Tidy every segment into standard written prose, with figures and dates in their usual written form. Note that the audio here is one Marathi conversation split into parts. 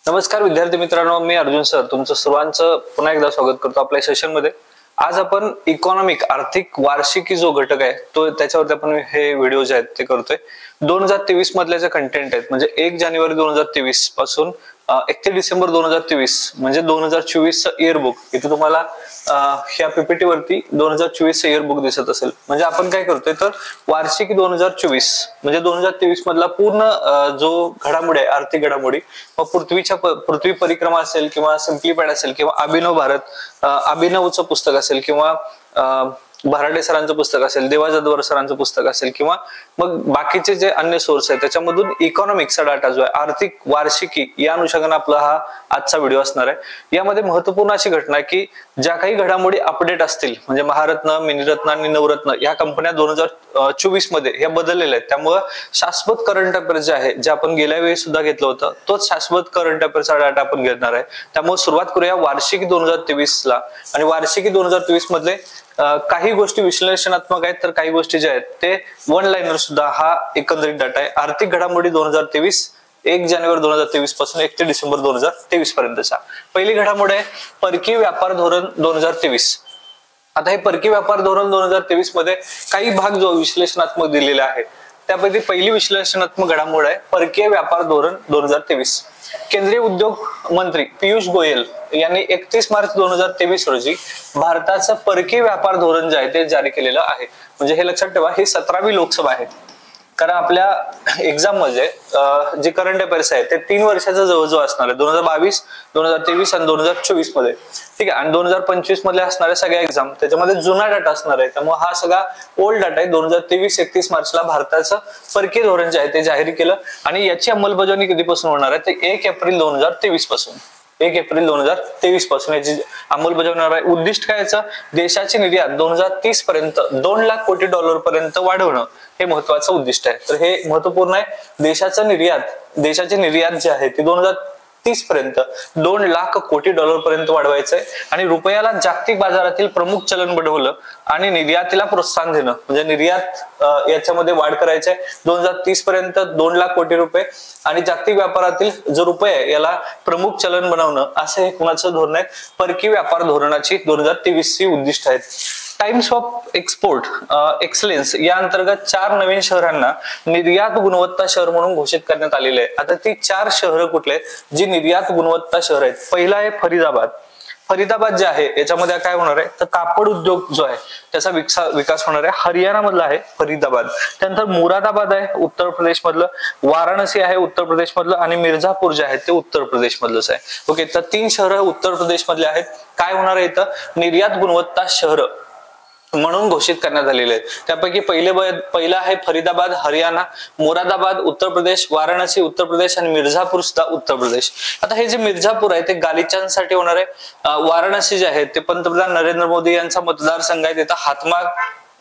नमस्कार विद्यार्थी मित्रांनो, मी अर्जुन सर तुमचं सर्वांचं पुन्हा एकदा स्वागत करतो आपल्या सेशन मध्ये। आज आपण इकॉनॉमिक आर्थिक वार्षिकी जो घटक आहे तो त्याच्यावरती आपण हे व्हिडिओ जे आहेत ते करतोय। 2023 मधले जे कंटेंट आहेत म्हणजे 1 जानेवारी 2023 पासून 31 डिसेंबर 2023 म्हणजे 2024 चं इयर बुक इथे तुम्हाला ह्या पीपीटी वरती 2024 चं इयर बुक दिसत असेल। म्हणजे आपण काय करतोय तर वार्षिकी 2024 म्हणजे 2023 मधला पूर्ण जो घडामोडी आहे आर्थिक घडामोडी पृथ्वी परिक्रमा असेल किंवा सिम्प्लिफाईड असेल किंवा अभिनव भारत अभिनवचं पुस्तक असेल किंवा भराडे सरांचं पुस्तक असेल, देवा जाधवर सरांचं पुस्तक असेल किंवा मग बाकीचे जे अन्य सोर्स आहेत त्याच्यामधून इकॉनॉमिक्सचा डाटा जो आहे आर्थिक वार्षिकी या अनुषंगाने आपला हा आजचा व्हिडिओ असणार आहे। यामध्ये महत्त्वपूर्ण अशी घटना आहे की ज्या काही घडामोडी अपडेट असतील म्हणजे महारत्न, मिनिरत्न आणि नवरत्न या कंपन्या 2024 मध्ये ह्या बदललेल्या आहेत। त्यामुळे शाश्वत करंट अफेअर जे आहे जे आपण गेल्या वेळी सुद्धा घेतलं होतं तोच शाश्वत करंट अफेअरचा डाटा आपण घेणार आहे। त्यामुळे सुरुवात करूया वार्षिकी 2023 ला। आणि वार्षिकी 2023 मधले काही गोष्टी विश्लेषणात्मक आहेत तर काही गोष्टी ज्या आहेत ते वन लाइनर सुद्धा हा एकंदरीत डाटा आहे। आर्थिक घडामोडी 2023 1 जानेवारी 2023 पासून 31 डिसेंबर 2023 पर्यंतचा। पहिली घडामोड आहे परकीय व्यापार धोरण 2023। आता हे परकीय व्यापार धोरण 2023 मध्ये काही भाग जो विश्लेषणात्मक दिलेला आहे त्यापैकी पहिली विश्लेषणात्मक घडामोड आहे परकीय व्यापार धोरण 2023। केंद्रीय उद्योग मंत्री पीयूष गोयल यांनी 31 मार्च 2023 रोजी भारताचं परकीय व्यापार धोरण जे आहे ते जारी केलेलं आहे। म्हणजे हे लक्षात ठेवा ही 17वी लोकसभा आहे, कारण आपल्या एक्झाम मध्ये जे करंट अफेअर्स आहे ते 3 वर्षाचा जवळजवळ असणार आहे 2022, 2023 आणि 2024 मध्ये, ठीक आहे। आणि 2025 मध्ये असणाऱ्या सगळ्या एक्झाम त्याच्यामध्ये जुना डाटा असणार आहे। त्यामुळे हा सगळा ओल्ड डाटा आहे। 2023-31 मार्चला भारताचं परकीय धोरण जे आहे ते जाहीर केलं आणि याची अंमलबजावणी कधीपासून होणार आहे ते 1 एप्रिल 2023 पासून 1 एप्रिल 2023 पासून याची अंमलबजावणी होणार आहे। उद्दिष्ट काय याचं देशाची निर्यात 2030 पर्यंत $2 लाख कोटी पर्यंत वाढवणं हे महत्वाचं उद्दिष्ट आहे। तर हे महत्वपूर्ण आहे। देशाची निर्यात जी आहे ती 2030 पर्यंत $2 लाख कोटी पर्यंत वाढवायचंय आणि रुपयाला जागतिक बाजारातील प्रमुख चलन बनवलं आणि निर्यातीला प्रोत्साहन देणं म्हणजे निर्यात याच्यामध्ये वाढ करायची आहे। 2030 पर्यंत $2 लाख कोटी आणि जागतिक व्यापारातील जो रुपये आहे याला प्रमुख चलन बनवणं असं हे कुणाचं धोरण आहे परकीय व्यापार धोरणाची 2023 ची उद्दिष्ट आहेत। टाइम्स ऑफ एक्सपोर्ट एक्सलेन्स या अंतर्गत 4 नवीन शहरांना निर्यात गुणवत्ता शहर म्हणून घोषित करण्यात आलेले आहे। आता ती 4 शहरं कुठले आहेत जी निर्यात गुणवत्ता शहर आहेत? पहिला आहे फरीदाबाद। फरीदाबाद जे आहे याच्यामध्ये काय होणार आहे तर कापड उद्योग जो आहे त्याचा विकास होणार आहे। हरियाणा मधला आहे फरीदाबाद। त्यानंतर मुरादाबाद आहे उत्तर प्रदेश मधलं, वाराणसी आहे उत्तर प्रदेश मधलं आणि मिर्झापूर जे आहे ते उत्तर प्रदेश मधलंच आहे। ओके, तर 3 शहरं उत्तर प्रदेश मधले आहेत। काय होणार आहे इथं निर्यात गुणवत्ता शहर म्हणून घोषित करण्यात आलेले आहेत। त्यापैकी पहिला आहे फरीदाबाद हरियाणा, मुरादाबाद उत्तर प्रदेश, वाराणसी उत्तर प्रदेश आणि मिर्झापूर सुद्धा उत्तर प्रदेश। आता हे जे मिर्झापूर आहे ते गालिचांसाठी होणार आहे। वाराणसी जे आहे ते पंतप्रधान नरेंद्र मोदी यांचा मतदारसंघ आहे, तिथं हातमाग।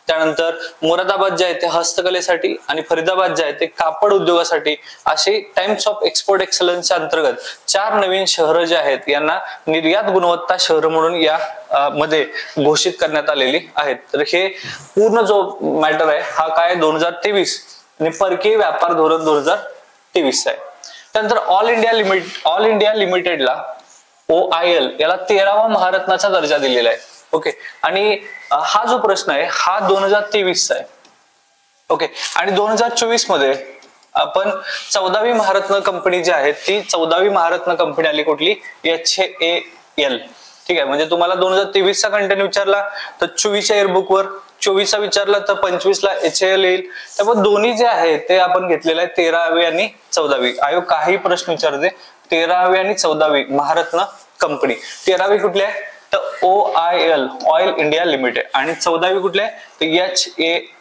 त्यानंतर मुरादाबाद जे आहे ते हस्तकलेसाठी आणि फरीदाबाद जे आहे ते कापड उद्योगासाठी अशी टाइम्स ऑफ एक्सपोर्ट एक्सलन्सच्या अंतर्गत 4 नवीन शहरं जे आहेत यांना निर्यात गुणवत्ता शहर म्हणून या मध्ये घोषित करण्यात आलेली आहेत। तर हे पूर्ण जो मॅटर आहे हा काय 2023 आणि परकीय व्यापार धोरण 2023 आहे। त्यानंतर ऑल इंडिया लिमिटेडला OIL याला 13वा महारत्नाचा दर्जा दिलेला आहे। ओके, आणि हा जो प्रश्न आहे हा 2023 चा आहे। ओके, आणि 2024 मध्ये आपण 14वी महारत्न कंपनी जी आहे ती 14वी महारत्न कंपनी आली कुठली HAL, ठीक आहे। म्हणजे तुम्हाला 2023 चा कंटेंट विचारला तर 24 च्या एअरबुक वर, 24 चा विचारला तर 25 ला HAL येईल। त्यामुळे दोन्ही जे आहे ते आपण घेतलेलं आहे 13वी आणि 14वी। आयोग काही प्रश्न विचारते 13वी आणि 14वी महारत्न कंपनी। 13वी कुठली आहे तर OIL ऑइल इंडिया लिमिटेड आणि 14वी कुठली आहे तर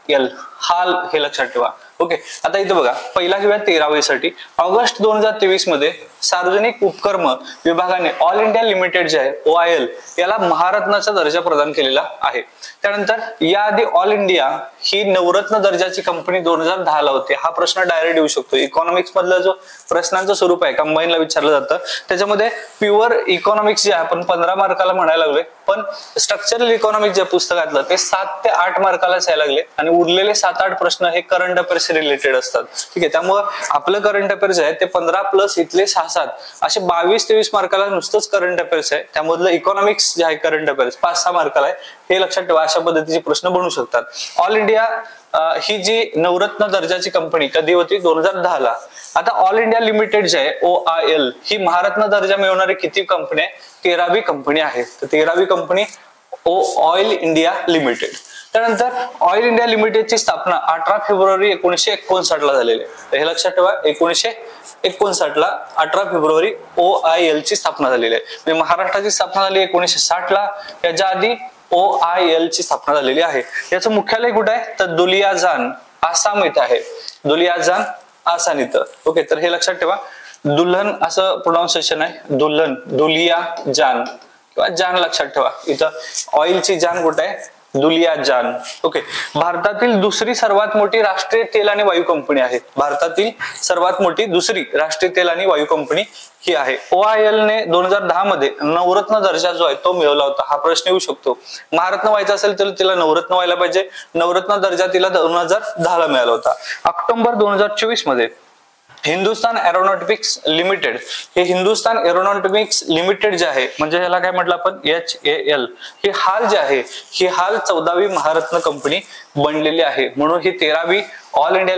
HAL हाल, हे लक्षात ठेवा। ओके, आता इथे बघा पहिला घेऊया 13वी साठी। ऑगस्ट 2023 मध्ये सार्वजनिक उपक्रम विभागाने ऑल इंडिया लिमिटेड जे आहे OIL याला महारत्नाचा दर्जा प्रदान केलेला आहे। त्यानंतर याआधी ऑल इंडिया ही नवरत्न दर्जाची कंपनी 2010 ला होती. हा प्रश्न डायरेक्ट येऊ शकतो. इकॉनॉमिक्स मधला जो प्रश्नांचं स्वरूप आहे कंबाईनला विचारलं जातं, त्याच्यामध्ये प्युअर इकॉनॉमिक्स जे आपण 15 मार्काला म्हणायला लागलोय, पण स्ट्रक्चरल इकॉनॉमिक्स जे पुस्तकातलं ते 7 ते 8 मार्कालाच यायला लागले आणि उरलेले 7-8 प्रश्न हे करंट अफेअर्स रिलेटेड असतात. ठीक आहे, त्यामुळे आपलं करंट अफेअर्स आहे ते 15 प्लस इथले 6-7 असे 22-23 मार्काला नुसतंच करंट अफेअर्स आहे. त्यामधलं इकॉनॉमिक्स जे आहे करंट अफेअर्स 5-6 मार्काला आहे. हे लक्षात ठेवा, अशा पद्धतीचे प्रश्न बनू शकतात. ऑल इंडिया ही जी नवरत्न दर्जाची कंपनी कधी होती? 2010 ला. आता ऑल इंडिया लिमिटेड जे आहे OIL ही महारत्न दर्जा मिळवणारी किती कंपनी आहे? 13वी कंपनी आहे. तर 13वी कंपनी ऑइल इंडिया लिमिटेड. त्यानंतर ऑइल इंडिया लिमिटेडची स्थापना 18 फेब्रुवारी 1959 ला झालेली आहे. तर हे लक्षात ठेवा, 1959 ला 18 फेब्रुवारी OIL ची स्थापना झालेली आहे. म्हणजे महाराष्ट्राची स्थापना झाली 1960 ला. याच्या आधी OIL ची स्थापना झालेली आहे. याचं मुख्यालय कुठे आहे? तर दुलियाजान आसाम इथं आहे. दुलियाजान आसाम इथं. ओके, तर हे लक्षात ठेवा. दुल्हन असं प्रोनाउन्सिएशन आहे, दुल्हन, दुलियाजान किंवा जान लक्षात ठेवा. इथं ऑइलची जान कुठे आहे? दुलियाजान. ओके, भारतातील दुसरी सर्वात मोठी राष्ट्रीय तेल आणि वायू कंपनी आहे. भारतातील सर्वात मोठी दुसरी राष्ट्रीय तेल आणि वायू कंपनी ही आहे. OIL ने 2010 मध्ये नवरत्न दर्जा जो आहे तो मिळवला होता. हा प्रश्न येऊ शकतो. महारत्न व्हायचं असेल तर तिला नवरत्न व्हायला पाहिजे. नवरत्न दर्जा तिला 2010 ला मिळाला होता. ऑक्टोबर 2024 मध्ये हिंदुस्तान एरोनॉटिक्स लिमिटेड हे हिंदुस्तान एरोनॉटिक्स लिमिटेड जे आहे, म्हणजे ह्याला काय म्हटलं आपण? HAL. ही हाल जे आहे ही हाल 14वी महारत्न कंपनी बनलेली आहे. म्हणून ही 13वी ऑइल इंडिया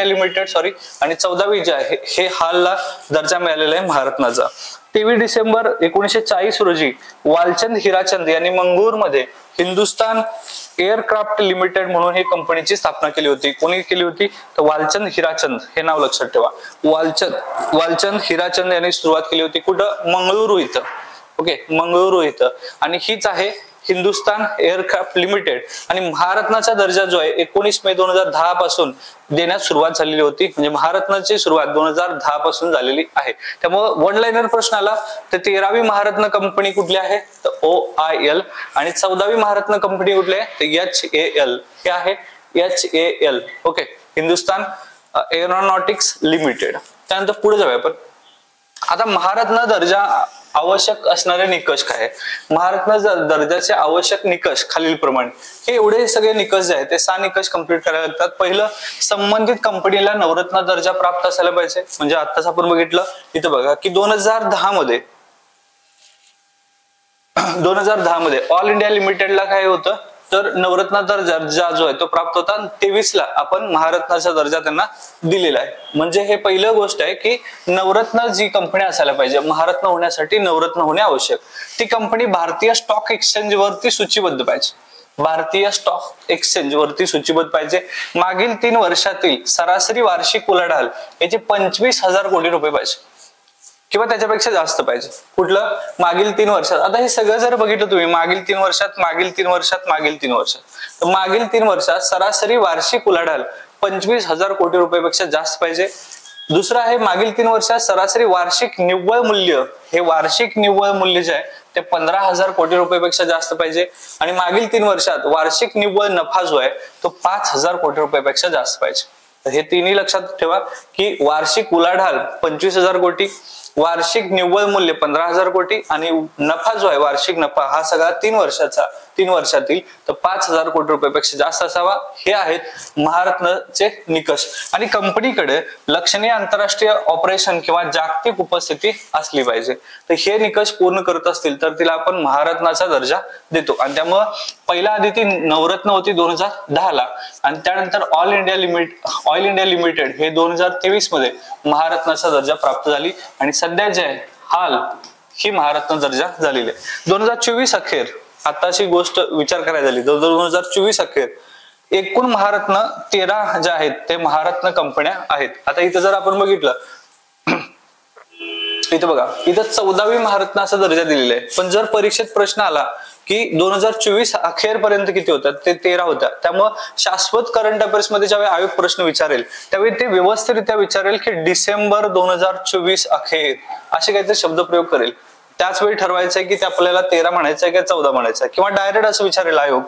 लिमिटेड आणि 14वी जे आहे हे हालला दर्जा मिळालेला आहे महारत्नाचा. 23 डिसेंबर 1940 रोजी वालचंद हिराचंद यांनी मंगळूरमध्ये हिंदुस्तान एअरक्राफ्ट लिमिटेड म्हणून ही कंपनीची स्थापना केली होती. कोणी केली होती? तर वालचंद हिराचंद हे नाव लक्षात ठेवा. वालचंद हिराचंद यांनी सुरुवात केली होती. कुठं? मंगळुरू इथं. ओके, मंगळुरू इथं. आणि हीच आहे हिंदुस्तान एअरक्राफ्ट लिमिटेड. आणि महारत्नाचा दर्जा जो आहे 19 मे 2010 पासून देण्यास सुरुवात झालेली होती. म्हणजे महारत्नाची सुरुवात 2010 पासून झालेली आहे. त्यामुळे वन लाईनर प्रश्न आला तर 13वी महारत्न कंपनी कुठली आहे? तर OIL. आणि 14वी महारत्न कंपनी कुठली आहे? तर HAL. हे आहे HAL. Okay, Hindustan aeronautics limited. त्यानंतर पुढे जाऊया आपण. आता महारत्न दर्जा आवश्यक असणारे निकष काय? महारत्न दर्जाचे आवश्यक निकष खालीलप्रमाणे. हे एवढे सगळे निकष जे आहेत ते 6 निकष कंप्लीट करावे लागतात. पहिलं, संबंधित कंपनीला नवरत्न दर्जा प्राप्त असायला पाहिजे. म्हणजे आताच आपण बघितलं इथं बघा की 2010 मध्ये ऑल इंडिया लिमिटेडला काय होतं? तर नवरत्न दर्जा जो आहे तो प्राप्त होता. 23 ला आपण महारत्नाचा दर्जा त्यांना दिलेला आहे. म्हणजे हे पहिलं गोष्ट आहे की नवरत्न जी कंपनी असायला पाहिजे, महारत्न होण्यासाठी नवरत्न होणे आवश्यक. ती कंपनी भारतीय स्टॉक एक्सचेंज वरती सूचीबद्ध पाहिजे. भारतीय स्टॉक एक्सचेंज वरती सूचीबद्ध पाहिजे. मागील 3 वर्षातील सरासरी वार्षिक उलाढाल याचे 25,000 कोटी रुपये पाहिजे किंवा त्याच्यापेक्षा जास्त पाहिजे. कुठलं? मागील 3 वर्षात. आता हे सगळं जर बघितलं तुम्ही मागील 3 वर्षात, तर मागील 3 वर्षात सरासरी वार्षिक उलाढाल 25,000 कोटी रुपयापेक्षा जास्त पाहिजे. दुसरं आहे मागील 3 वर्षात सरासरी वार्षिक निव्वळ मूल्य, हे वार्षिक निव्वळ मूल्य जे आहे ते 15,000 कोटी रुपयापेक्षा जास्त पाहिजे. आणि मागील 3 वर्षात वार्षिक निव्वळ नफा जो आहे तो 5,000 कोटी रुपयापेक्षा जास्त पाहिजे. तर हे तिन्ही लक्षात ठेवा की वार्षिक उलाढाल 25,000 कोटी, वार्षिक निव्वळ मूल्य 15,000 कोटी आणि नफा जो आहे वार्षिक नफा हा सगळा 3 वर्षातील तर 5,000 कोटी रुपयापेक्षा जास्त असावा. हे आहेत महारत्नचे निकष. आणि कंपनीकडे लक्षणीय आंतरराष्ट्रीय ऑपरेशन किंवा जागतिक उपस्थिती असली पाहिजे. तर हे निकष पूर्ण करत असतील तर तिला आपण महारत्नाचा दर्जा देतो. आणि त्यामुळं पहिला आधी ती नवरत्न होती 2010 ला आणि त्यानंतर ऑइल इंडिया लिमिटेड हे 2023 मध्ये महारत्नाचा दर्जा प्राप्त झाली. आणि सध्या जे आहे हाल ही महारत्न दर्जा झालेली आहे. 2024 अखेर आताची गोष्ट विचार करायला झाली. 2024 अखेर एकूण महारत्न 13 ज्या आहेत ते महारत्न कंपन्या आहेत. आता इथं जर आपण बघितलं इथं बघा, इथं 14वी महारत्नाचा दर्जा दिलेला आहे. पण जर परीक्षेत प्रश्न आला की 2024 अखेर पर्यंत किती होतात? ते 13 होत्या. त्यामुळे शाश्वत करंट अफेअर्स मध्ये ज्यावेळी आयोग प्रश्न विचारेल त्यावेळी ते व्यवस्थितरित्या विचारेल की डिसेंबर 2024 अखेर असे काहीतरी शब्दप्रयोग करेल. त्याच वेळी ठरवायचंय की ते आपल्याला 13 म्हणायचं आहे का 14 म्हणायचं आहे, किंवा डायरेक्ट असं विचारेल आयोग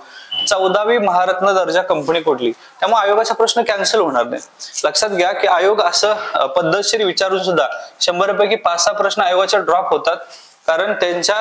14वी महारत्न दर्जा कंपनी कुठली, त्यामुळे आयोगाचा प्रश्न कॅन्सल होणार नाही. लक्षात घ्या की आयोग असं पद्धतशीर विचारून सुद्धा 100 पैकी 5-6 प्रश्न आयोगाचे ड्रॉप होतात, कारण त्यांच्या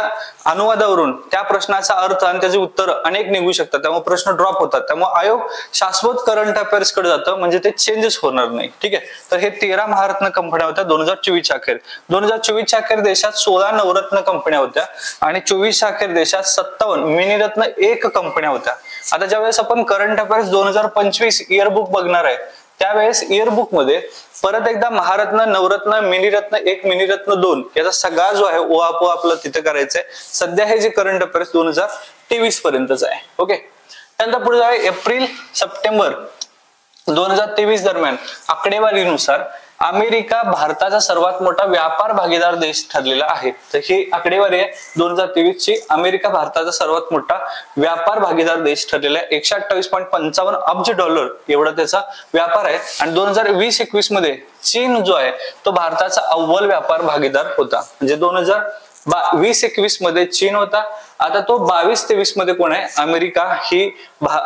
अनुवादावरून त्या प्रश्नाचा अर्थ आणि त्याचे उत्तर अनेक निघू शकतात, त्यामुळे प्रश्न ड्रॉप होतात. त्यामुळे आयोग शाश्वत करंट अफेअर्स कडे जातं, म्हणजे ते चेंजेस होणार नाही. ठीक आहे, तर हे 13 महारत्न कंपन्या होत्या 2024च्या अखेर. 2024च्या अखेर देशात 16 नवरत्न कंपन्या होत्या आणि 24च्या अखेर देशात 57 मिनिरत्न 1 कंपन्या होत्या. आता ज्यावेळेस आपण करंट अफेअर्स 2025 इयरबुक बघणार आहे, त्यावेळेस इयरबुक मध्ये परत एकदा महारत्न, नवरत्न, मिनिरत्न 1, मिनिरत्न 2 याचा सगळा जो आहे ओआपो आपलं तिथे करायचंय. सध्या हे जे करंट अफेअर्स 2023 पर्यंतच आहे. ओके, त्यानंतर पुढे जाऊया एप्रिल सप्टेंबर 2023 दरम्यान आकडेवारीनुसार अमेरिका भारताचा सर्वात मोठा व्यापार भागीदार देश ठरलेला आहे. तर ही आकडेवारी आहे 2023 ची. अमेरिका भारताचा सर्वात मोठा व्यापार भागीदार देश ठरलेला आहे. 128.55 अब्ज डॉलर एवढा त्याचा व्यापार आहे. आणि 2020-21 मध्ये चीन जो आहे तो भारताचा अव्वल व्यापार भागीदार होता. म्हणजे 2020-21 मध्ये चीन होता, आता तो 22-23 मध्ये कोण आहे, अमेरिका.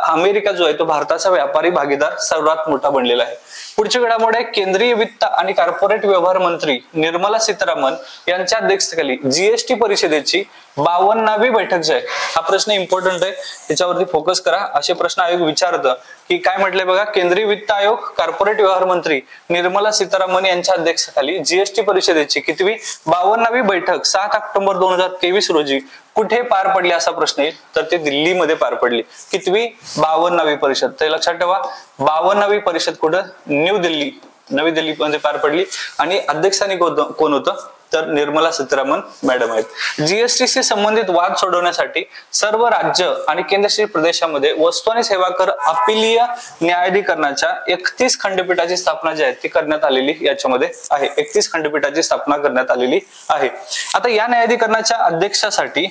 अमेरिका जो आहे तो भारताचा व्यापारी भागीदार सर्वात मोठा बनलेला आहे. पुढची घडामोड आहे केंद्रीय वित्त आणि कॉर्पोरेट व्यवहार मंत्री निर्मला सीतारामन यांच्या अध्यक्षतेखाली जीएसटी परिषदेची 52वी बैठक जी आहे. हा प्रश्न इम्पॉर्टंट आहे, त्याच्यावरती फोकस करा. असे प्रश्न आयोग विचारतं की काय म्हटलंय बघा, केंद्रीय वित्त आयोग कॉर्पोरेट व्यवहार मंत्री निर्मला सीतारामन यांच्या अध्यक्षतेखाली जीएसटी परिषदेची कितवी 52वी बैठक 7 ऑक्टोबर 2023 रोजी कुठे पार पडली असा प्रश्न येईल. तर ते दिल्लीमध्ये पार पडली. कितवी 52वी परिषद, ते लक्षात ठेवा. 52वी परिषद कुठं, नवी दिल्ली मध्ये पार पडली. आणि अध्यक्षांनी कोण होतं, तर निर्मला सीतारामन मॅडम आहेत. जीएसटीशी संबंधित वाद सोडवण्यासाठी सर्व राज्य आणि केंद्रशासित प्रदेशामध्ये वस्तू आणि सेवा कर अपीलीय न्यायाधिकरणाच्या 31 खंडपीठाची स्थापना जी आहे ती करण्यात आलेली याच्यामध्ये आहे. 31 खंडपीठाची स्थापना करण्यात आलेली आहे. आता या न्यायाधिकरणाच्या अध्यक्षासाठी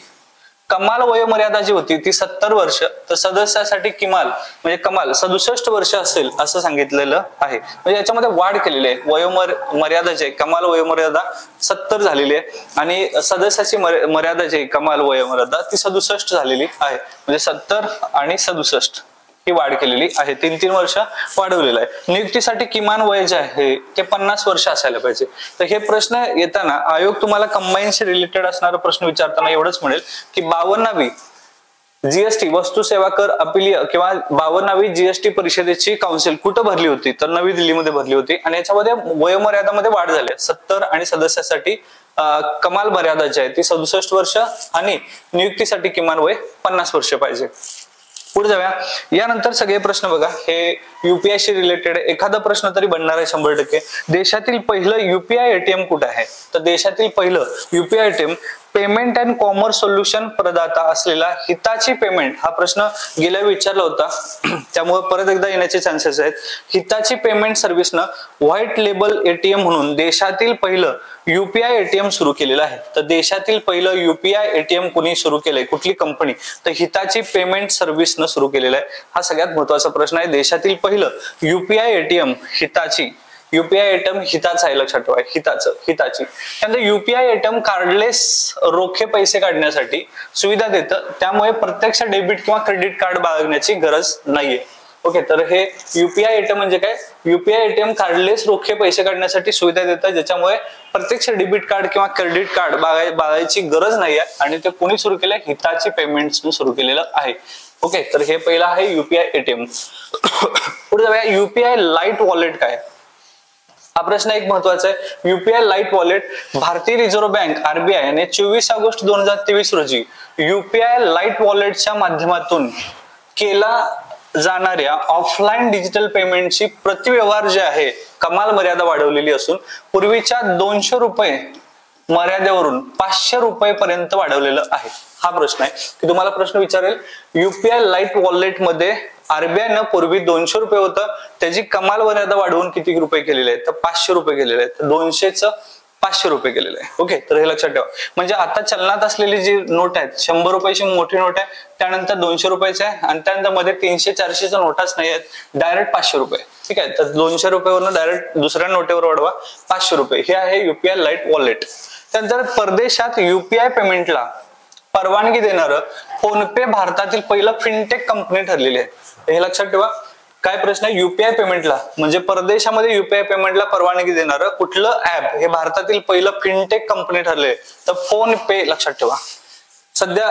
कमाल वयोमर्यादा जी होती ती 70 वर्ष, तर सदस्यासाठी कमाल 67 वर्ष असेल असं सांगितलेलं आहे. म्हणजे याच्यामध्ये वाढ केलेली आहे. वयोमर्यादा जी आहे, कमाल वयोमर्यादा 70 झालेली आहे आणि सदस्याची मर्यादा जी आहे, कमाल वयोमर्यादा ती 67 झालेली आहे. म्हणजे 70 आणि 67 ही वाढ केलेली आहे. 3-3 वर्ष वाढवलेलं आहे. नियुक्तीसाठी किमान वय जे आहे ते 50 वर्ष असायला पाहिजे. तर हे प्रश्न येताना आयोग तुम्हाला कंबाईनशी रिलेटेड असणारा प्रश्न विचारताना एवढंच म्हणेल की 52वी जीएसटी वस्तू सेवा कर अपीलीय किंवा 52वी जीएसटी परिषदेची काउन्सिल कुठं भरली होती, तर नवी दिल्लीमध्ये भरली होती. आणि याच्यामध्ये वयोमर्यादामध्ये वाढ झाली आहे. 70 आणि सदस्यासाठी कमाल मर्यादा जी आहे ती 67 वर्ष आणि नियुक्तीसाठी किमान वय 50 वर्ष पाहिजे. पुढे जाऊया. यानंतर सगळे प्रश्न बघा हे युपीआयशी रिलेटेड. एखादा प्रश्न तरी बनणार आहे 100%. देशातील पहिलं युपीआय एटीएम कुठे आहे, तर देशातील पहिलं UPI ATM payment and commerce solution प्रदाता असलेला हिताची पेमेंट, हा प्रश्न गेल्या विचारला होता त्यामुळे परत एकदा येण्याचे चान्सेस आहेत. हिताची पेमेंट सर्व्हिसनं व्हाईट लेबल एटीएम म्हणून देशातील पहिलं युपीआय एटीएम सुरू केलेलं आहे. तर देशातील पहिलं युपीआय एटीएम कोणी सुरू केलंय, कुठली कंपनी, तर हिताची पेमेंट सर्व्हिसनं सुरू केलेला आहे. हा सगळ्यात महत्वाचा प्रश्न आहे. देशातील पहिलं युपीआय एटीएम हिताची, युपीआय एटीएम हिताचं आहे, लक्षात ठेवा, हिताची. त्यानंतर युपीआय एटीएम कार्डलेस रोखे पैसे काढण्यासाठी सुविधा देतं, त्यामुळे प्रत्यक्ष डेबिट किंवा क्रेडिट कार्ड बाळगण्याची गरज नाहीये. ओके, तर हे युपीआय एटीएम म्हणजे काय, युपीआय एटीएम कार्डलेस रोखे पैसे काढण्यासाठी सुविधा देतात, ज्याच्यामुळे प्रत्यक्ष डेबिट कार्ड किंवा क्रेडिट कार्ड बाळगायची गरज नाहीये. आणि ते कोणी सुरू केलंय, हिताची पेमेंट्स सुरू केलेलं आहे. ओके, तर हे पहिलं आहे युपीआय एटीएम. पुढे जाऊया, युपीआय लाईट वॉलेट काय, हा प्रश्न एक महत्वाचा आहे. युपीआय लाईट वॉलेट भारतीय रिझर्व्ह बँक आरबीआय याने 24 ऑगस्ट 2023 रोजी युपीआय लाईट वॉलेटच्या माध्यमातून केला जाणाऱ्या ऑफलाईन डिजिटल पेमेंटची प्रतिव्यवहार जे आहे कमाल मर्यादा वाढवलेली असून पूर्वीच्या 200 रुपये मर्यादेवरून 500 रुपये पर्यंत वाढवलेलं आहे. हा प्रश्न आहे की तुम्हाला प्रश्न विचारेल युपीआय लाईट वॉलेट मध्ये आरबीआयनं पूर्वी 200 रुपये होतं, त्याची कमाल मर्यादा वाढवून किती रुपये केलेले आहेत, तर 500 रुपये केलेले आहेत. तर 200चं 500 रुपये केलेलं आहे. ओके, तर हे लक्षात ठेवा. म्हणजे आता चलनात असलेली जी नोट आहेत, 100 रुपयाची मोठी नोट आहे, त्यानंतर 200 रुपयाची आहे आणि त्यानंतर मध्ये 300-400च्या नोटाच नाही आहेत, डायरेक्ट 500 रुपये. ठीक आहे, तर 200 रुपयावरून डायरेक्ट दुसऱ्या नोटेवर वाढवा 500 रुपये. हे आहे युपीआय लाईट वॉलेट. त्यानंतर परदेशात युपीआय पेमेंटला परवानगी देणारं फोनपे भारतातील पहिलं फिनटेक कंपनी ठरलेली आहे। हे लक्षात ठेवा। काय प्रश्न आहे? युपीआय पेमेंटला म्हणजे परदेशामध्ये युपीआय पेमेंटला परवानगी देणारं कुठलं ऍप हे भारतातील पहिलं फिनटेक कंपनी ठरले? तर फोन पे लक्षात ठेवा। सध्या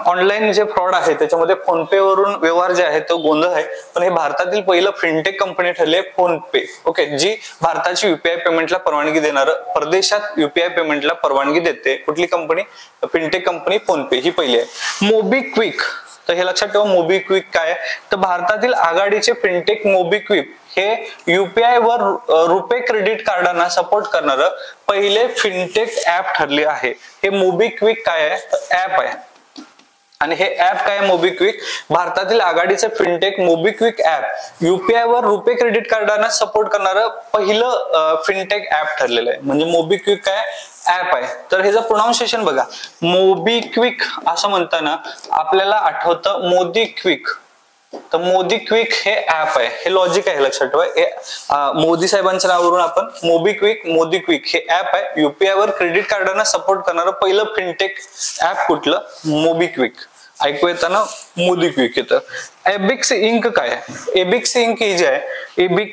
ऑनलाईन जे फ्रॉड आहे त्याच्यामध्ये फोन पे वरून व्यवहार जे आहे तो गोंधळ आहे, पण हे भारतातील पहिलं फिनटेक कंपनी ठरले फोन पे। ओके, जी भारताची युपीआय पेमेंटला परवानगी देणार परदेशात युपीआय पेमेंटला परवानगी देते कुठली कंपनी? फिनटेक कंपनी फोन पे ही पहिली आहे। मोबिक्विक, तर हे लक्षात ठेवा मोबिक्विक काय आहे? तर भारतातील आघाडीचे फिनटेक मोबिक्विक हे युपीआय वर रुपे क्रेडिट कार्डांना सपोर्ट करणारं पहिले फिनटेक ऍप ठरले आहे। हे मोबिक्विक काय आहे? तर ऍप आहे। आणि हे ऍप काय आहे? मोबिक्विक भारतातील आघाडीचे फिनटेक मोबिक्विक ऍप युपीआय वर रुपे क्रेडिट कार्डांना सपोर्ट करणारं पहिलं फिनटेक ऍप ठरलेलं आहे। म्हणजे मोबिक्विक काय ऍप आहे। तर ह्याचं प्रोनाउन्सिएशन बघा, मोबिक्विक असं म्हणताना आपल्याला आठवतं मोदीक्विक, तर मोदीक्विक हे ऍप आहे। हे लॉजिक आहे, लक्षात ठेवा। मोदी साहेबांच्या नावावरून आपण मोदीक्विक हे ऍप आहे। युपीआय वर क्रेडिट कार्डांना सपोर्ट करणारं पहिलं फिनटेक ऍप कुठलं? मोबिक्विक। ऐकू येताना मोदीक्विक येतं। एबिक्स इंक काय आहे? एबिक्स इंक ही जी आहे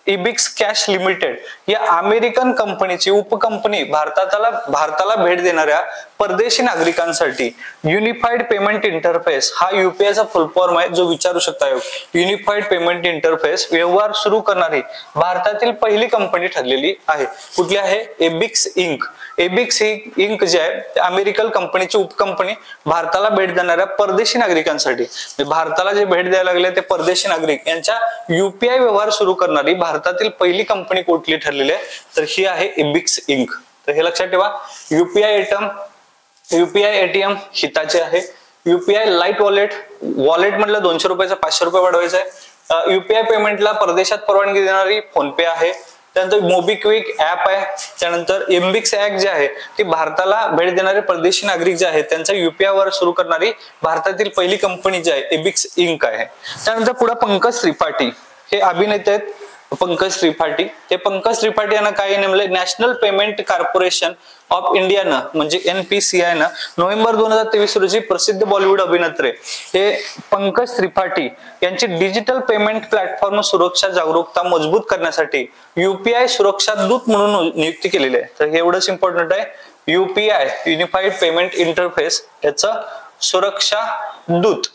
इबिक्स कॅश लिमिटेड या अमेरिकन कंपनीची उपकंपनी भारताला भेट देणाऱ्या परदेशी नागरिकांसाठी युनिफाईड पेमेंट इंटरफेस हा युपीआयचा फुल फॉर्म आहे, जो विचारू शकता। युनिफाईड पेमेंट इंटरफेस व्यवहार सुरू करणारी भारतातील पहिली कंपनी ठरलेली आहे। कुठली आहे? Ebix Inc. एबिक्स इंक जे आहे अमेरिकन कंपनीची उपकंपनी भारताला भेट देणाऱ्या परदेशी नागरिकांसाठी, भारताला जे भेट द्यायला लागले ते परदेशी नागरिक यांच्या युपीआय व्यवहार सुरू करणारी भारतातील पहिली कंपनी कुठली ठरलेली आहे? तर ही आहे एबिक्स इंक। तर हे लक्षात ठेवा। युपीआय एटीएम हिताचे आहे। युपीआय लाईट वॉलेट म्हटलं 200 रुपयाचा 500 रुपये वाढवायचा आहे। युपीआय पेमेंटला परदेशात परवानगी देणारी फोनपे आहे। त्यानंतर मोबिक्विक ऍप आहे। त्यानंतर एबिक्स ऍप जे आहे ती भारताला भेट देणारे परदेशी नागरिक जे आहेत त्यांचा युपीआय वर सुरू करणारी भारतातील पहिली कंपनी जी आहे एबिक्स इंक आहे। त्यानंतर पुढे पंकज त्रिपाठी हे अभिनेते आहेत। पंकज त्रिपाठी यांना काय नेमले? नॅशनल पेमेंट कॉर्पोरेशन ऑफ इंडियानं म्हणजे NPCI न नोव्हेंबर 2023 रोजी प्रसिद्ध बॉलिवूड अभिनेते हे पंकज त्रिपाठी यांची डिजिटल पेमेंट प्लॅटफॉर्म सुरक्षा जागरूकता मजबूत करण्यासाठी युपीआय सुरक्षा दूत म्हणून नियुक्ती केलेली आहे। तर हे एवढंच इम्पॉर्टंट आहे। युपीआय युनिफाईड पेमेंट इंटरफेस याचं सुरक्षा दूत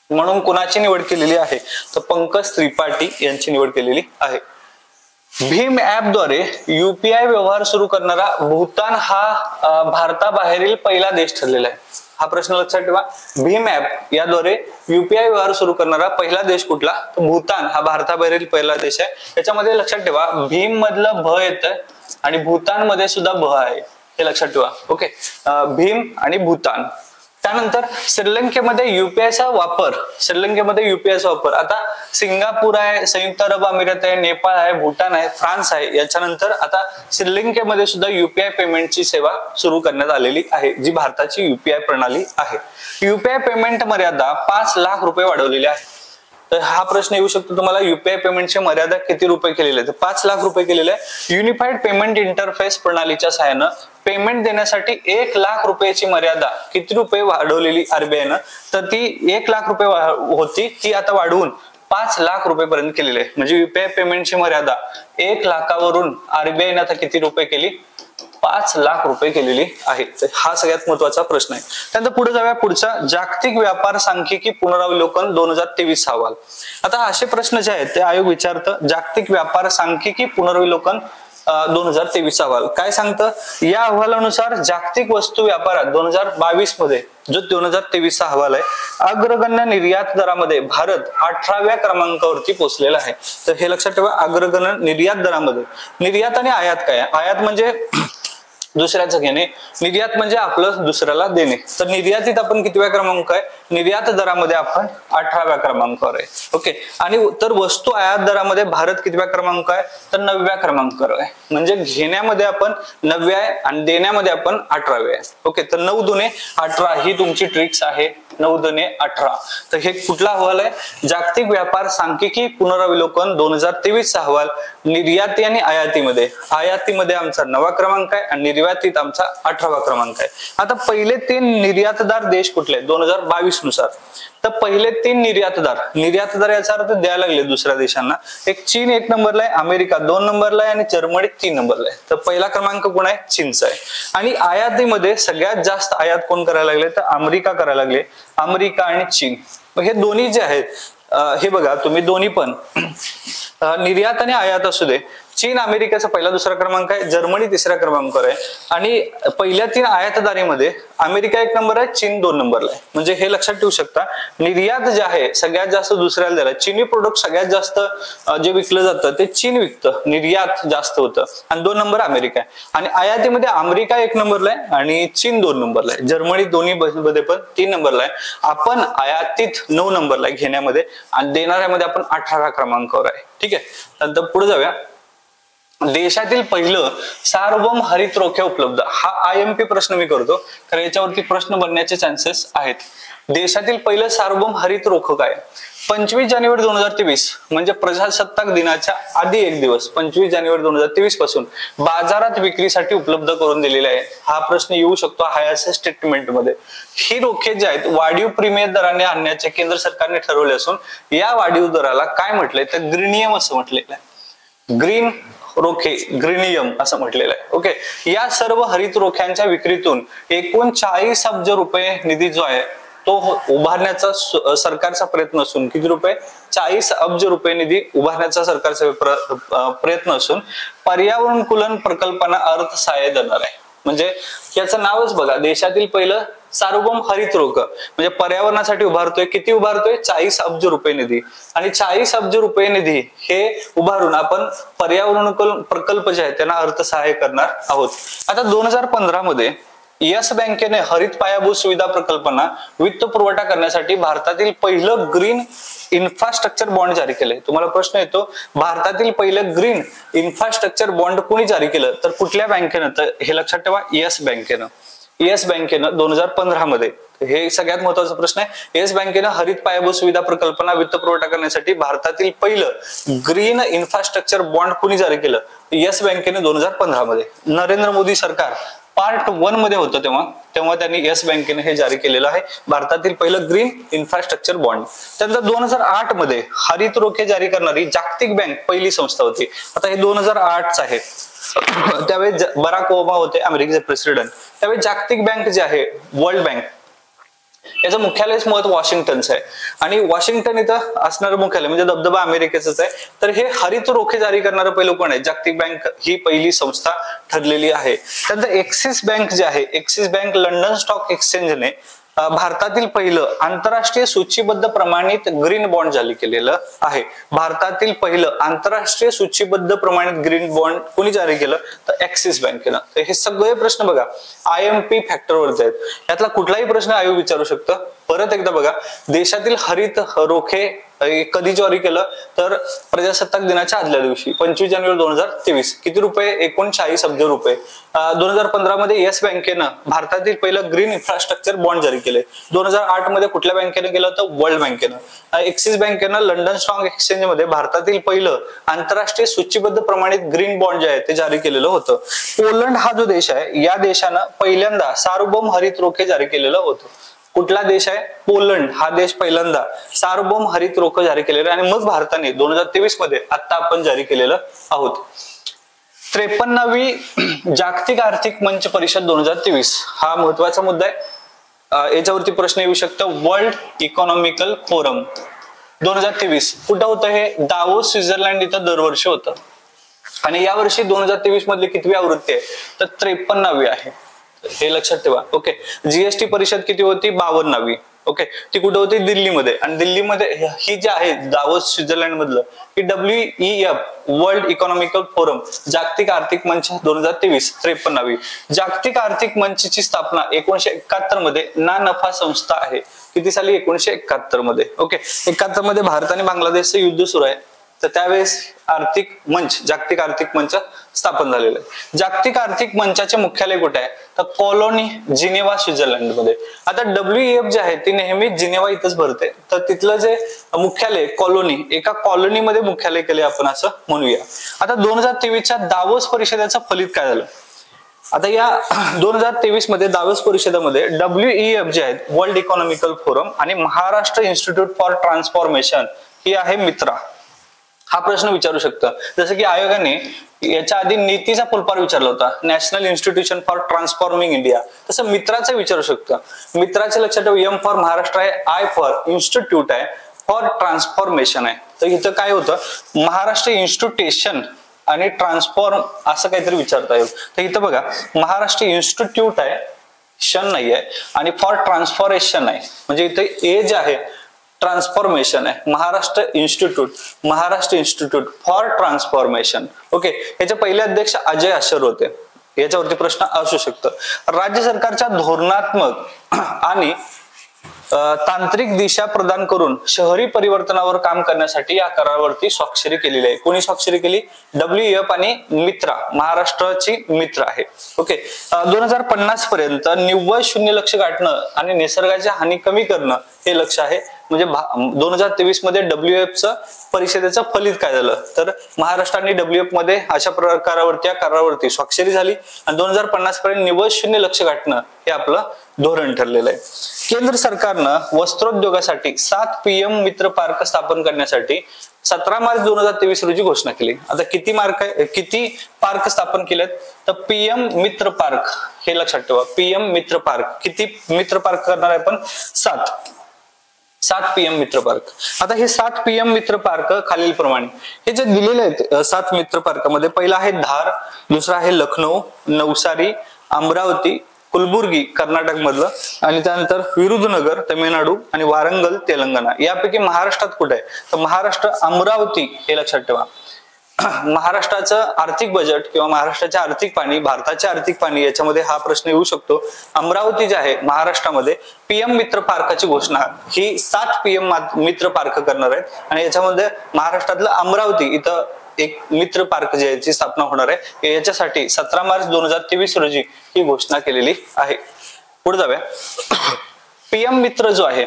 म्हणून कोणाची निवड केलेली आहे? तर पंकज त्रिपाठी यांची निवड केलेली आहे। भीम ऍप द्वारे युपीआय व्यवहार सुरू करणारा भूतान हा भारताबाहेरील पहिला देश ठरलेला आहे। हा प्रश्न लक्षात ठेवा। भीम ऍप याद्वारे युपीआय व्यवहार सुरू करणारा पहिला देश कुठला? तर भूतान हा भारताबाहेरील पहिला देश आहे। त्याच्यामध्ये लक्षात ठेवा भीम मधलं भ येतं आणि भूतान मध्ये सुद्धा भ आहे, हे लक्षात ठेवा। ओके, भीम आणि भूतान। त्यानंतर श्रीलंकेमध्ये युपीआयचा वापर आता सिंगापूर आहे, संयुक्त अरब अमिरात आहे, नेपाळ आहे, भूटान आहे, फ्रान्स आहे। याच्यानंतर आता श्रीलंकेमध्ये सुद्धा युपीआय पेमेंटची सेवा सुरू करण्यात आलेली आहे, जी भारताची युपीआय प्रणाली आहे। युपीआय पेमेंट मर्यादा 5 लाख रुपये वाढवलेली आहे। तर हा प्रश्न येऊ शकतो तुम्हाला, युपीआय पेमेंटची मर्यादा किती रुपये केलेली आहे? तर 5 लाख रुपये केलेले आहे। युनिफाईड पेमेंट इंटरफेस प्रणालीच्या सहाय्यानं पेमेंट देण्यासाठी 1 लाख रुपयाची मर्यादा किती रुपये वाढवलेली आरबीआयनं? तर ती 1 लाख रुपये होती, ती आता वाढवून 5 लाख रुपयेपर्यंत केलेली आहे। म्हणजे युपीआय पेमेंटची मर्यादा 1 लाखावरून आरबीआयने आता किती रुपये केली? 5 लाख रुपये केलेली आहे। हा सगळ्यात महत्वाचा प्रश्न आहे। त्यानंतर पुढे जाऊया, पुढचा जागतिक व्यापार सांख्यिकी पुनरावलोकन 2023 अहवाल। आता असे प्रश्न जे आहेत ते आयोग विचारतं। जागतिक व्यापार सांख्यिकी पुनरावलोकन 2023 अहवाल काय सांगतं? या अहवालानुसार जागतिक वस्तू व्यापारात 2022 मध्ये जो 2023 अहवाल आहे, अग्रगण्य निर्यात दरामध्ये भारत 18व्या क्रमांकावरती पोहोचलेला आहे। तर हे लक्षात ठेवा, अग्रगण्य निर्यात दरामध्ये। निर्यात आणि आयात काय? आयात म्हणजे दुसऱ्याचं घेणे, निर्यात म्हणजे आपलं दुसऱ्याला देणे। तर निर्यातीत आपण कितव्या क्रमांक आहे? निर्यात दरामध्ये आपण 18व्या क्रमांकावर आहे। ओके, आणि तर वस्तू आयात दरामध्ये भारत कितव्या क्रमांक आहे? तर 9व्या क्रमांकावर आहे। म्हणजे घेण्यामध्ये आपण 9व्या आहे आणि देण्यामध्ये आपण 18व्या आहे। ओके, तर 9 दुने 18 ही तुमची ट्रिक्स आहे। 9 × 18. तर हे कुठला अहवाल आहे? जागतिक व्यापार सांख्यिकी पुनरावलोकन 2023 अहवाल. निर्याती आणि आयातीमध्ये, आयातीमध्ये आमचा 9वा क्रमांक आहे आणि निर्यातीत आमचा 18वा क्रमांक आहे. आता पहिले 3 निर्यातदार देश कुठले 2022 नुसार? तर पहिले 3 निर्यातदार याचा अर्थ द्यायला लागले दुसऱ्या देशांना. एक चीन 1 नंबरला आहे, अमेरिका 2 नंबरला आहे आणि जर्मनी 3 नंबरला आहे. तर पहिला क्रमांक कोण आहे? चीनचा आहे. आणि आयातीमध्ये सगळ्यात जास्त आयात कोण करायला लागले? तर अमेरिका करायला लागले. अमेरिका आणि चीन हे दोन्ही जे आहेत हे बघा तुम्ही दोन्ही पण निर्यात आणि आयात असू दे, चीन अमेरिकेचा पहिला 2रा क्रमांक आहे, जर्मनी 3ऱ्या क्रमांकावर आहे. आणि पहिल्या 3 आयातदारीमध्ये अमेरिका 1 नंबर आहे, चीन 2 नंबरला आहे. म्हणजे हे लक्षात ठेवू शकता, निर्यात जे आहे सगळ्यात जास्त दुसऱ्याला द्यायला, चीनी प्रोडक्ट सगळ्यात जास्त जे विकलं जातं ते चीन विकतं, निर्यात जास्त होतं आणि 2 नंबर अमेरिका आहे. आणि आयातीमध्ये अमेरिका 1 नंबरला आहे आणि चीन 2 नंबरला आहे, जर्मनी दोन्ही मध्ये पण 3 नंबरला आहे. आपण आयातीत 9 नंबरला आहे घेण्यामध्ये आणि देणाऱ्यामध्ये आपण 18व्या क्रमांकावर आहे. ठीक आहे, नंतर पुढे जाऊया. देशातील पहिलं सार्वभौम हरित रोखे उपलब्ध. हा IMP प्रश्न मी करतो कारण याच्यावरती प्रश्न बनण्याचे चान्सेस आहेत. देशातील पहिलं सार्वभौम हरित रोख काय? 25 जानेवारी 2023 म्हणजे प्रजासत्ताक दिनाच्या आधी एक दिवस 25 जानेवारी 2023 पासून बाजारात विक्रीसाठी उपलब्ध करून दिलेले आहे. हा प्रश्न येऊ शकतो हायअर स्टेटमेंट मध्ये. ही रोखे जे आहेत वाढीव प्रीमियम दराने आणण्याचे केंद्र सरकारने ठरवले असून या वाढीव दराला काय म्हटलंय तर ग्रीनियम असं म्हटलेलं आहे. ग्रीन रोखे, ग्रीनियम असं म्हटलेलं आहे. ओके, या सर्व हरित रोख्यांच्या विक्रीतून एकूण 40 अब्ज रुपये निधी जो आहे तो उभारण्याचा सरकारचा प्रयत्न असून किती रुपये? 40 अब्ज रुपये निधी उभारण्याचा सरकारचा प्रयत्न असून पर्यावरणकुलन प्रकल्पांना अर्थसहाय्य देणार आहे. म्हणजे याचं नावच बघा, देशातील पहिलं सार्वभौम हरित रोख म्हणजे पर्यावरणासाठी उभारतोय. किती उभारतोय? 40 अब्ज रुपये निधी. आणि 40 अब्ज रुपये निधी हे उभारून आपण पर्यावरणकुलन प्रकल्प जे आहेत त्यांना अर्थसहाय्य करणार आहोत. आता 2015 मध्ये येस बँकेने हरित पायाभूत सुविधा प्रकल्पांना वित्त पुरवठा करण्यासाठी भारतातील पहिलं ग्रीन इन्फ्रास्ट्रक्चर बॉन्ड जारी केले. तुम्हाला प्रश्न येतो, भारतातील पहिलं ग्रीन इन्फ्रास्ट्रक्चर बॉन्ड कोणी जारी केलं? तर कुठल्या बँकेनं? तर हे लक्षात ठेवा, येस बँकेनं. येस बँकेनं 2015 मध्ये, हे सगळ्यात महत्वाचा प्रश्न आहे. येस बँकेनं हरित पायाभूत सुविधा प्रकल्पांना वित्त पुरवठा करण्यासाठी भारतातील पहिलं ग्रीन इन्फ्रास्ट्रक्चर बॉन्ड कोणी जारी केलं? येस बँकेने 2015 मध्ये. नरेंद्र मोदी सरकार पार्ट 1 मध्ये होतं तेव्हा त्यांनी येस बँकेने हे जारी केलेलं आहे, भारतातील पहिलं ग्रीन इन्फ्रास्ट्रक्चर बॉन्ड. त्यानंतर 2008 मध्ये हरित रोखे जारी करणारी जागतिक बँक पहिली संस्था होती. आता हे 2008च आहे. त्यावेळी बराक ओबामा होते अमेरिकेचे प्रेसिडेंट. त्यावेळी जागतिक बँक जे आहे, वर्ल्ड बँक, याचं मुख्यालयच मुळात वॉशिंग्टनचं आहे आणि वॉशिंग्टन इथं असणारं मुख्यालय म्हणजे दबदबा अमेरिकेचंच आहे. तर हे हरित रोखे जारी करणारं पहिलं कोण आहे? जागतिक बँक ही पहिली संस्था ठरलेली आहे. त्यानंतर एक्सिस बँक जे आहे, एक्सिस बँक लंडन स्टॉक एक्सचेंजने भारतातील पहिलं आंतरराष्ट्रीय सूचीबद्ध प्रमाणित ग्रीन बॉन्ड जारी केलेलं आहे. भारतातील पहिलं आंतरराष्ट्रीय सूचीबद्ध प्रमाणित ग्रीन बॉन्ड कोणी जारी केलं? तर एक्सिस बँकेनं. तर हे सगळे प्रश्न बघा IMP फॅक्टरवरती आहेत. यातला कुठलाही प्रश्न आयोग विचारू शकतं. परत एकदा बघा, देशातील हरित रोखे कधी जारी केलं? तर प्रजासत्ताक दिनाच्या आदल्या दिवशी 25 जानेवारी 2023. किती रुपये? एकूण 40 अब्ज रुपये. 2015 मध्ये येस बँकेनं भारतातील पहिलं ग्रीन इन्फ्रास्ट्रक्चर बॉन्ड जारी केले. 2008 मध्ये कुठल्या बँकेनं केलं होतं? वर्ल्ड बँकेनं. एक्सिस बँकेनं लंडन स्टॉक एक्सचेंज मध्ये भारतातील पहिलं आंतरराष्ट्रीय सूचीबद्ध प्रमाणित ग्रीन बॉन्ड जे आहे ते जारी केलेलं होतं. पोलंड हा जो देश आहे, या देशानं पहिल्यांदा सार्वभौम हरित रोखे जारी केलेलं होतं. कुठला देश आहे? पोलंड हा देश पहिल्यांदा सार्वभौम हरित रोख जारी केलेलं आणि मग भारताने 2023 मध्ये आता आपण जारी केलेलं आहोत. 53वी जागतिक आर्थिक मंच परिषद 2023 हा महत्वाचा मुद्दा आहे. याच्यावरती प्रश्न येऊ शकतो. वर्ल्ड इकॉनॉमिकल फोरम 2023 कुठं होतं? हे दावोस स्वित्झर्लंड इथं दरवर्षी होतं आणि यावर्षी 2023 मधली कितवी आवृत्ती आहे? तर 53वी आहे. हे लक्षात ठेवा. ओके, जीएसटी परिषद किती होती? 52वी. ओके, ती कुठे होती? दिल्लीमध्ये. आणि दिल्लीमध्ये ही जी आहे दावोस स्वित्झर्लंड मधलं ही WEF वर्ल्ड इकॉनॉमिकल फोरम जागतिक आर्थिक मंच 2023 53वी. जागतिक आर्थिक मंचची स्थापना 1971 मध्ये ना नफा संस्था आहे. किती साली? 1971 मध्ये. ओके, 71 मध्ये भारत आणि बांगलादेशचं युद्ध सुरू आहे. तर त्यावेळेस आर्थिक मंच, जागतिक आर्थिक मंच स्थापन झालेलं आहे. जागतिक आर्थिक मंचाचे मुख्यालय कुठे आहे तर कॉलोनी जिनेवा स्वित्झर्लंड मध्ये. आता WEF जे आहे ती नेहमी जिनेवा इथंच भरते, तर तिथलं जे मुख्यालय कॉलोनी, एका कॉलोनीमध्ये मुख्यालय केले आपण असं म्हणूया. आता 2023च्या दावोस परिषदेचं फलित काय झालं. आता या 2023 मध्ये दावोस परिषदेमध्ये WEF जे आहेत वर्ल्ड इकॉनॉमिकल फोरम आणि महाराष्ट्र इन्स्टिट्यूट फॉर ट्रान्सफॉर्मेशन ही आहे मित्रा. हा प्रश्न विचारू शकतं, जसं की आयोगाने याच्या आधी नीतीचा फुलपार विचारला होता, national institution for transforming India, तसं मित्राचं विचारू शकतं. मित्राचे लक्षात ठेवा, M फॉर महाराष्ट्र आहे, I फॉर इन्स्टिट्यूट आहे, फॉर ट्रान्सफॉर्मेशन आहे. तर इथं काय होतं, महाराष्ट्र इन्स्टिट्यूशन आणि ट्रान्सफॉर्म असं काहीतरी विचारता येईल. तर इथं बघा महाराष्ट्र इन्स्टिट्यूट आहे, शन नाही आहे, आणि फॉर ट्रान्सफॉर्मेशन आहे, म्हणजे इथे ए जे आहे ट्रान्सफॉर्मेशन आहे, Maharashtra institute for transformation. Okay, याचे पहिले अध्यक्ष अजय आशर होते. याच्यावरती प्रश्न असू शकतो. राज्य सरकारच्या धोरणात्मक आणि तांत्रिक दिशा प्रदान करून शहरी परिवर्तनावर काम करण्यासाठी या करारावरती स्वाक्षरी केलेली आहे. कोणी स्वाक्षरी केली, WEF आणि मित्रा, महाराष्ट्राची मित्र आहे. ओके, 2050 पर्यंत निव्वळ शून्य लक्ष्य गाठणं आणि निसर्गाची हानी कमी करणं हे लक्ष्य आहे. म्हणजे 2023 मध्ये WEF परिषदेचं फलित काय झालं तर महाराष्ट्र आणि WEF मध्ये अशा प्रकारावरती या करारावरती स्वाक्षरी झाली आणि 2050 पर्यंत निव्वळ शून्य लक्ष्य गाठणं हे आपलं धोरण ठरलेलं आहे. केंद्र सरकारनं वस्त्रोद्योगासाठी 7 PM मित्र पार्क स्थापन करण्यासाठी 17 मार्च 2023 रोजी घोषणा केली. आता किती पार्क स्थापन केलेत तर PM मित्र पार्क हे लक्षात ठेवा. PM मित्र पार्क, किती मित्र पार्क करणार आहे आपण, 7 PM मित्र पार्क. आता हे 7 PM मित्र पार्क खालील प्रमाणे हे जे दिलेले आहेत 7 मित्र पार्कामध्ये, पहिला आहे धार, दुसरा आहे लखनौ, नवसारी, अमरावती, कुलबुर्गी कर्नाटक मधलं, आणि त्यानंतर विरुधुनगर तमिळनाडू आणि वारंगल तेलंगणा. यापैकी महाराष्ट्रात कुठे आहे तर महाराष्ट्र अमरावती हे लक्षात ठेवा. महाराष्ट्राचं आर्थिक बजेट किंवा महाराष्ट्राचे आर्थिक पाणी, भारताचे आर्थिक पाणी, याच्यामध्ये हा प्रश्न येऊ शकतो. अमरावती जे आहे महाराष्ट्रामध्ये PM मित्र पार्काची घोषणा ही 7 PM मित्र पार्क करणार आहेत आणि याच्यामध्ये महाराष्ट्रातलं अमरावती इथं एक मित्र पार्क जे याची स्थापना होणार आहे. याच्यासाठी 17 मार्च 2023 रोजी ही घोषणा केलेली आहे. पुढे जाऊया. PM मित्र जो आहे,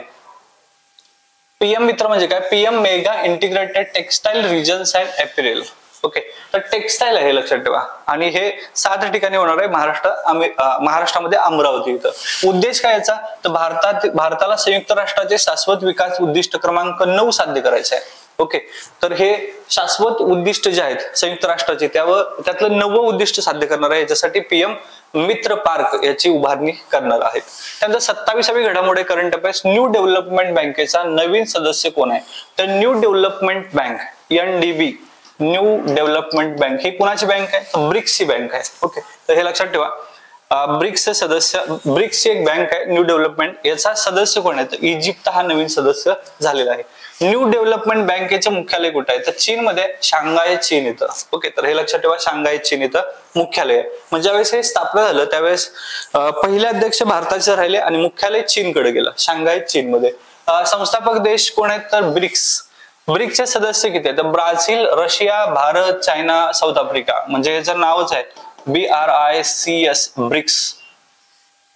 PM मित्र म्हणजे काय, PM mega integrated textile regions and apparel. Okay, तर टेक्सटाईल आहे लक्षात ठेवा आणि हे 7 ठिकाणी होणार आहे महाराष्ट्रामध्ये अमरावती इथं. उद्देश काय याचा तर भारताला संयुक्त राष्ट्राचे शाश्वत विकास उद्दिष्ट क्रमांक 9 साध्य करायचे आहे. ओके, तर हे शाश्वत उद्दिष्ट जे आहेत संयुक्त राष्ट्राचे त्यातलं 9वं उद्दिष्ट साध्य करणार आहे. याच्यासाठी PM मित्र पार्क याची उभारणी करणार आहेत. त्यानंतर 27वी घडामोडी करंट अफेअर्स. न्यू डेव्हलपमेंट बँकेचा नवीन सदस्य कोण आहे तर new development bank NDB, new development bank ही कुणाची बँक आहे तर ब्रिक्सची बँक आहे. ओके, तर हे लक्षात ठेवा. ब्रिक्सचे सदस्य, ब्रिक्सची एक बँक आहे न्यू डेव्हलपमेंट, याचा सदस्य कोण आहे तर इजिप्त हा नवीन सदस्य झालेला आहे. न्यू डेव्हलपमेंट बँकेचे मुख्यालय कुठे आहे तर चीन मध्ये, शांघाय चीन इथं. ओके, तर हे लक्षात ठेवा, शांघाय चीन इथं मुख्यालय आहे. म्हणजे ज्यावेळेस हे स्थापना झालं त्यावेळेस पहिले अध्यक्ष भारताचे राहिले आणि मुख्यालय चीनकडे गेलं, शांघाय चीन मध्ये. संस्थापक देश कोण आहेत तर ब्रिक्सचे सदस्य किती आहेत तर Brazil, Russia, Bharat, China, south Africa. म्हणजे याचं नावच आहे BRICS, BRICS.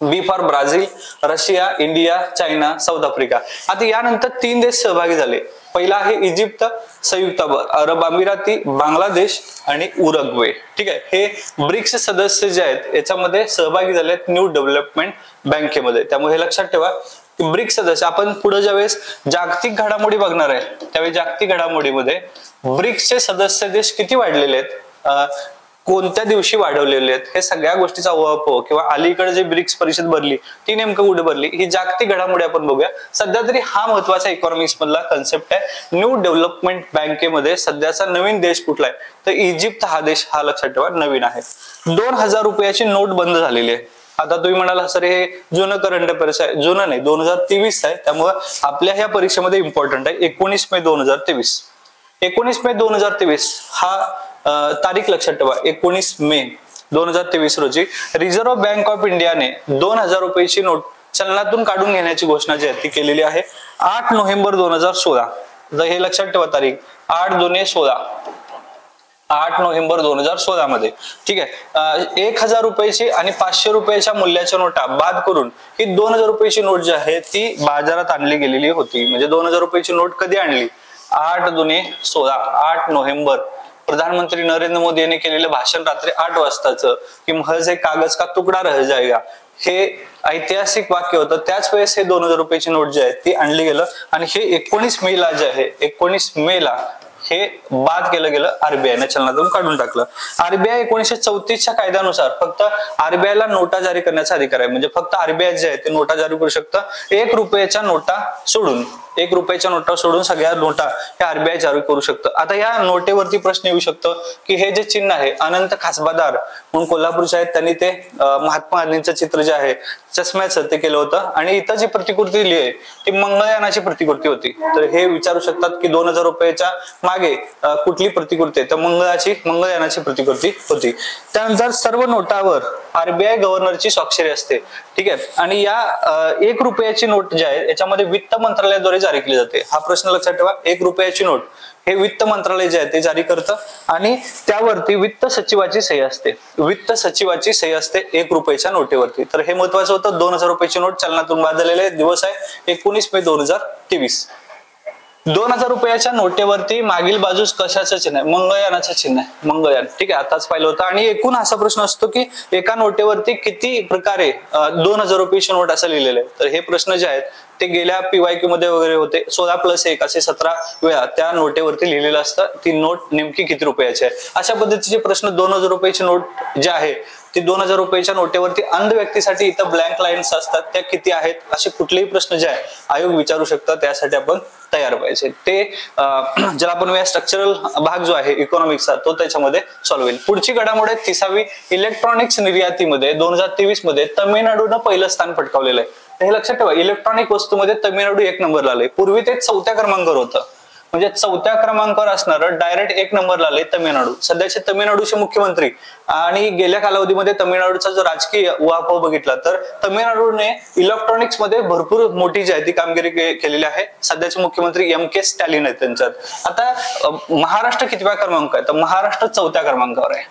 B for Brazil, Russia, India, China, south Africa. आता यानंतर 3 देश सहभागी झाले. पहिला आहे इजिप्त, संयुक्त अरब अमिराती, बांगलादेश आणि उरुग्वे. ठीक आहे, हे ब्रिक्स सदस्य जे आहेत याच्यामध्ये सहभागी झाले आहेत न्यू डेव्हलपमेंट बँकेमध्ये. त्यामुळे हे लक्षात ठेवा की ब्रिक्स सदस्य. आपण पुढे ज्यावेळेस जागतिक घडामोडी बघणार आहे त्यावेळी जागतिक घडामोडीमध्ये ब्रिक्सचे सदस्य देश किती वाढलेले आहेत, कोणत्या दिवशी वाढवलेले आहेत, हे सगळ्या गोष्टीचा उहापोह किंवा अलीकडे जे ब्रिक्स परिषद भरली ती नेमकं कुठे भरली ही जागतिक घडामोडी आपण बघूया. सध्या तरी हा महत्वाचा इकॉनॉमिक्स मधला कन्सेप्ट आहे. न्यू डेव्हलपमेंट बँकेमध्ये सध्याचा नवीन देश कुठला आहे तर इजिप्त हा देश, हा लक्षात ठेवा नवीन आहे. 2000 रुपयाची नोट बंद झालेली आहे. आता तुम्ही म्हणाला सर हे जुनं करंट अफेअर्स आहे, जुनं नाही 2023 आहे, त्यामुळे आपल्या ह्या परीक्षेमध्ये इम्पॉर्टंट आहे. 19 मे 2023. 19 मे 2023 हा तारीख लक्षात ठेवा. 19 मे 2023 रोजी रिझर्व्ह बँक ऑफ इंडियाने 2000 रुपयाची नोट चलनातून काढून घेण्याची घोषणा जी आहे ती केलेली आहे 8 नोव्हेंबर 2016. हे लक्षात ठेवा तारीख 8/2/16. 8 नोव्हेंबर 2016 मध्ये. ठीक आहे. 1000 रुपयाची आणि 500 रुपयाच्या मूल्याच्या नोटा बाद करून ही 2000 रुपयाची नोट जी आहे ती बाजारात आणली गेलेली होती. म्हणजे 2000 रुपयाची नोट कधी आणली? 8 दुने 16, 8 नोव्हेंबर. प्रधानमंत्री नरेंद्र मोदी यांनी केलेलं भाषण रात्री 8 वाजताचं की महज एक कागज का तुकडा रह जाएगा, हे ऐतिहासिक वाक्य होतं. त्याच वेळेस हे 2000 रुपयाची नोट जी आहे ती आणली गेलं आणि हे 19 मे ला जे आहे 19 मे ला हे बाद केलं गेलं. आरबीआयने चलनातून काढून टाकलं. आरबीआय 1934च्या कायद्यानुसार फक्त आरबीआयला नोटा जारी करण्याचा अधिकार आहे. म्हणजे फक्त आरबीआय जे आहे ते नोटा जारी करू शकतं. 1 रुपयाच्या नोटा सोडून, 1 रुपयाच्या नोटा सोडून सगळ्या नोटा हे आरबीआय जारी करू शकतं. आता या नोटेवरती प्रश्न येऊ शकतो की हे जे चिन्ह आहे अनंत खासबादार म्हणून कोल्हापूरचे आहेत, त्यांनी ते महात्मा गांधींचं चित्र जे आहे चष्म्याचं ते केलं होतं आणि इथं जी प्रतिकृती लिहिली आहे ती मंगळयानाची प्रतिकृती होती. तर हे विचारू शकतात की 2000 रुपयाच्या मागे कुठली प्रतिकृती आहे? तर मंगळयानाची प्रतिकृती होती. त्यानंतर सर्व नोटावर आरबीआय गव्हर्नरची स्वाक्षरी असते. ठीक आहे. आणि या 1 रुपयाची नोट जी आहे याच्यामध्ये वित्त मंत्रालयाद्वारे जारी केली जाते. हा प्रश्न लक्षात ठेवा. 1 रुपयाची नोट हे वित्त मंत्रालय जे आहे ते जारी करतं आणि त्यावरती वित्त सचिवाची सही असते. वित्त सचिवाची सही असते 1 रुपयाच्या नोटेवरती. तर हे महत्वाचं होतं. 2000 रुपयाची नोट चलनातून बाद झालेले दिवस आहे 19 मे 2023. 2000 रुपयाच्या नोटेवरती मागील बाजूस कशाचं चिन्ह आहे? मंगळयानाचं चिन्ह आहे. मंगळयान. ठीक आहे. आताच पाहिलं होतं. आणि एकूण असा प्रश्न असतो की एका नोटेवरती किती प्रकारे 2000 रुपयाची नोट असं लिहिलेलं आहे. तर हे प्रश्न जे आहेत ते गेल्या PYQ मध्ये वगैरे होते. 16+1 असे 17 वेळा त्या नोटेवरती लिहिलेलं असतं ती नोट नेमकी किती रुपयाची आहे. अशा पद्धतीचे प्रश्न 2000 रुपयाची नोट जे आहे ती 2000 रुपयाच्या नोटेवरती अंध व्यक्तीसाठी इथं ब्लँक लाईन्स असतात त्या किती आहेत असे कुठलेही प्रश्न जे आहे आयोग विचारू शकतात. त्यासाठी आपण तयार पाहिजे. ते ज्याला आपण स्ट्रक्चरल भाग जो आहे इकॉनॉमिक्सचा तो त्याच्यामध्ये सॉल्व्ह होईल. पुढची घडामोड आहे 30वी. इलेक्ट्रॉनिक्स निर्यातीमध्ये 2023 मध्ये तमिळनाडूनं पहिलं स्थान पटकावलेलं आहे. हे लक्षात ठेवा. इलेक्ट्रॉनिक वस्तूमध्ये तमिळनाडू 1 नंबरला आले. पूर्वी ते 4थ्या क्रमांकावर होतं. म्हणजे 4थ्या क्रमांकावर असणारं डायरेक्ट 1 नंबरला आले तमिळनाडू. सध्याचे तमिळनाडूचे मुख्यमंत्री आणि गेल्या कालावधीमध्ये तमिळनाडूचा जो राजकीय उहापोह बघितला तर तमिळनाडूने इलेक्ट्रॉनिक्स मध्ये भरपूर मोठी जी आहे ती कामगिरी केलेली आहे. सध्याचे मुख्यमंत्री MK स्टॅलिन आहेत त्यांच्यात. आता महाराष्ट्र कितव्या क्रमांक आहे? तर महाराष्ट्र 4थ्या क्रमांकावर आहे.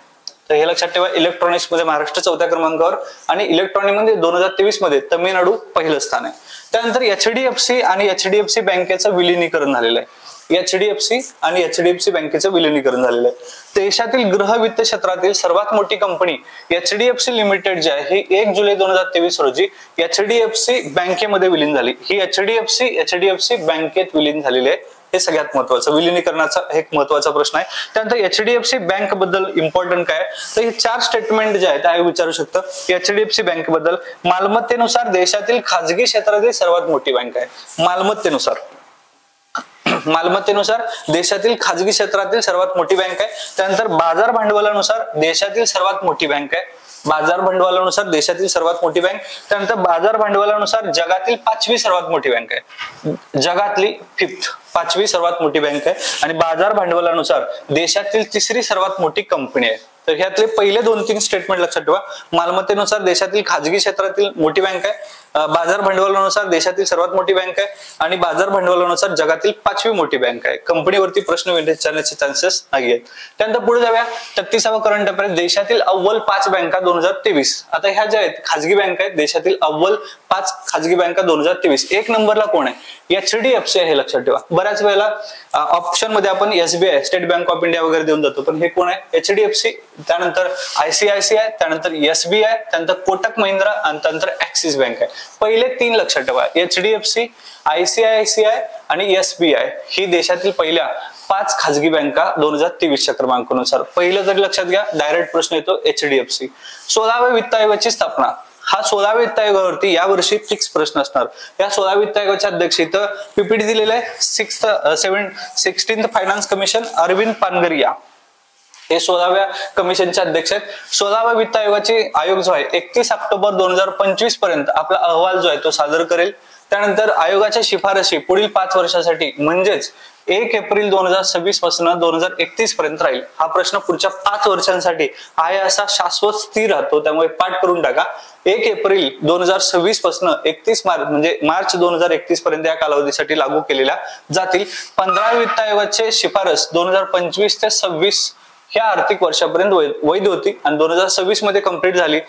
तर हे लक्षात ठेवा. इलेक्ट्रॉनिक्स मध्ये महाराष्ट्र 4थ्या क्रमांकावर आणि इलेक्ट्रॉनिक मध्ये 2023 मध्ये तमिळनाडू पहिलं स्थान आहे. त्यानंतर HDFC आणि HDFC बँकेचं विलिनीकरण झालेलं आहे. HDFC आणि HDFC बँकेचं विलिनीकरण झालेलं आहे. देशातील गृह वित्त क्षेत्रातील सर्वात मोठी कंपनी HDFC लिमिटेड जी आहे ही 1 जुलै 2023 रोजी HDFC बँकेमध्ये विलीन झाली. ही HDFC बँकेत विलीन झालेली आहे. हे सगळ्यात महत्वाचं विलिनीकरणाचा एक महत्वाचा प्रश्न आहे. त्यानंतर HDFC बँक बद्दल इम्पॉर्टंट काय तर हे 4 स्टेटमेंट जे आहेत ते विचारू शकतं. HDFC बँक बद्दल मालमत्तेनुसार देशातील खाजगी क्षेत्रातील सर्वात मोठी बँक आहे. मालमत्तेनुसार देशातील खाजगी क्षेत्रातील सर्वात मोठी बँक आहे. त्यानंतर बाजार भांडवलानुसार देशातील सर्वात मोठी बँक आहे. बाजार भांडवलानुसार देशातील सर्वात मोठी बँक. त्यानंतर बाजार भांडवलानुसार जगातील 5वी सर्वात मोठी बँक आहे. जगातली 5वी सर्वात मोठी बँक आहे आणि बाजार भांडवलानुसार देशातील 3री सर्वात मोठी कंपनी आहे. तर ह्यातले पहिले 2-3 स्टेटमेंट लक्षात ठेवा. मालमत्तेनुसार देशातील खाजगी क्षेत्रातील मोठी बँक आहे. बाजार भांडवलानुसार देशातील सर्वात मोठी बँक आहे आणि बाजार भांडवलानुसार जगातील 5वी मोठी बँक आहे. कंपनीवरती प्रश्न विचारण्याचे चान्सेस नाही आहेत. त्यानंतर पुढे जाऊया. 33वा करंट अफेअर. देशातील अव्वल 5 बँका 2023. आता ह्या ज्या आहेत खाजगी बँका आहेत. देशातील अव्वल 5 खाजगी बँका 2023. 1 नंबरला कोण आहे? HDFC आहे. हे लक्षात ठेवा. बऱ्याच वेळेला ऑप्शन मध्ये आपण SBI state bank of India वगैरे देऊन जातो पण हे कोण आहे? HDFC. त्यानंतर ICICI, त्यानंतर SBI, त्यानंतर कोटक महिंद्रा आणि त्यानंतर ऍक्सिस बँक आहे. पहिले 3 लक्षात ठेवा. HDFC, ICICI आणि SBI ही देशातील पहिल्या 5 खाजगी बँका 2023च्या क्रमांकानुसार. पहिलं जरी लक्षात घ्या डायरेक्ट प्रश्न येतो HDFC. 16व्या वित्त आयोगाची स्थापना. हा 16व्या वित्त आयोगावरती यावर्षी फिक्स प्रश्न असणार. या 16व्या वित्त आयोगाचे अध्यक्ष इथं PPT दिलेलं आहे. 16th finance commission Arvind Panagariya हे 16व्या कमिशनचे अध्यक्ष आहेत. 16व्या वित्त आयोगाचे आयोग जो आहे 31 ऑक्टोबर 2025 पर्यंत आपला अहवाल जो आहे तो सादर करेल. त्यानंतर आयोगाच्या शिफारशी पुढील 5 वर्षासाठी म्हणजेच 1 एप्रिल 2026 पासून 2031 पर्यंत राहील. हा प्रश्न पुढच्या 5 वर्षांसाठी आहे असा शाश्वत स्थिर राहतो. त्यामुळे पाठ करून टाका. 1 एप्रिल 2026 पासून 31 मार्च म्हणजे मार्च 2031 पर्यंत या कालावधीसाठी लागू केलेल्या जातील. 15व्या वित्त आयोगाचे शिफारस 2025 ते 26 ह्या आर्थिक वर्षापर्यंत वैध होती आणि 2026 मध्ये कंप्लीट झाली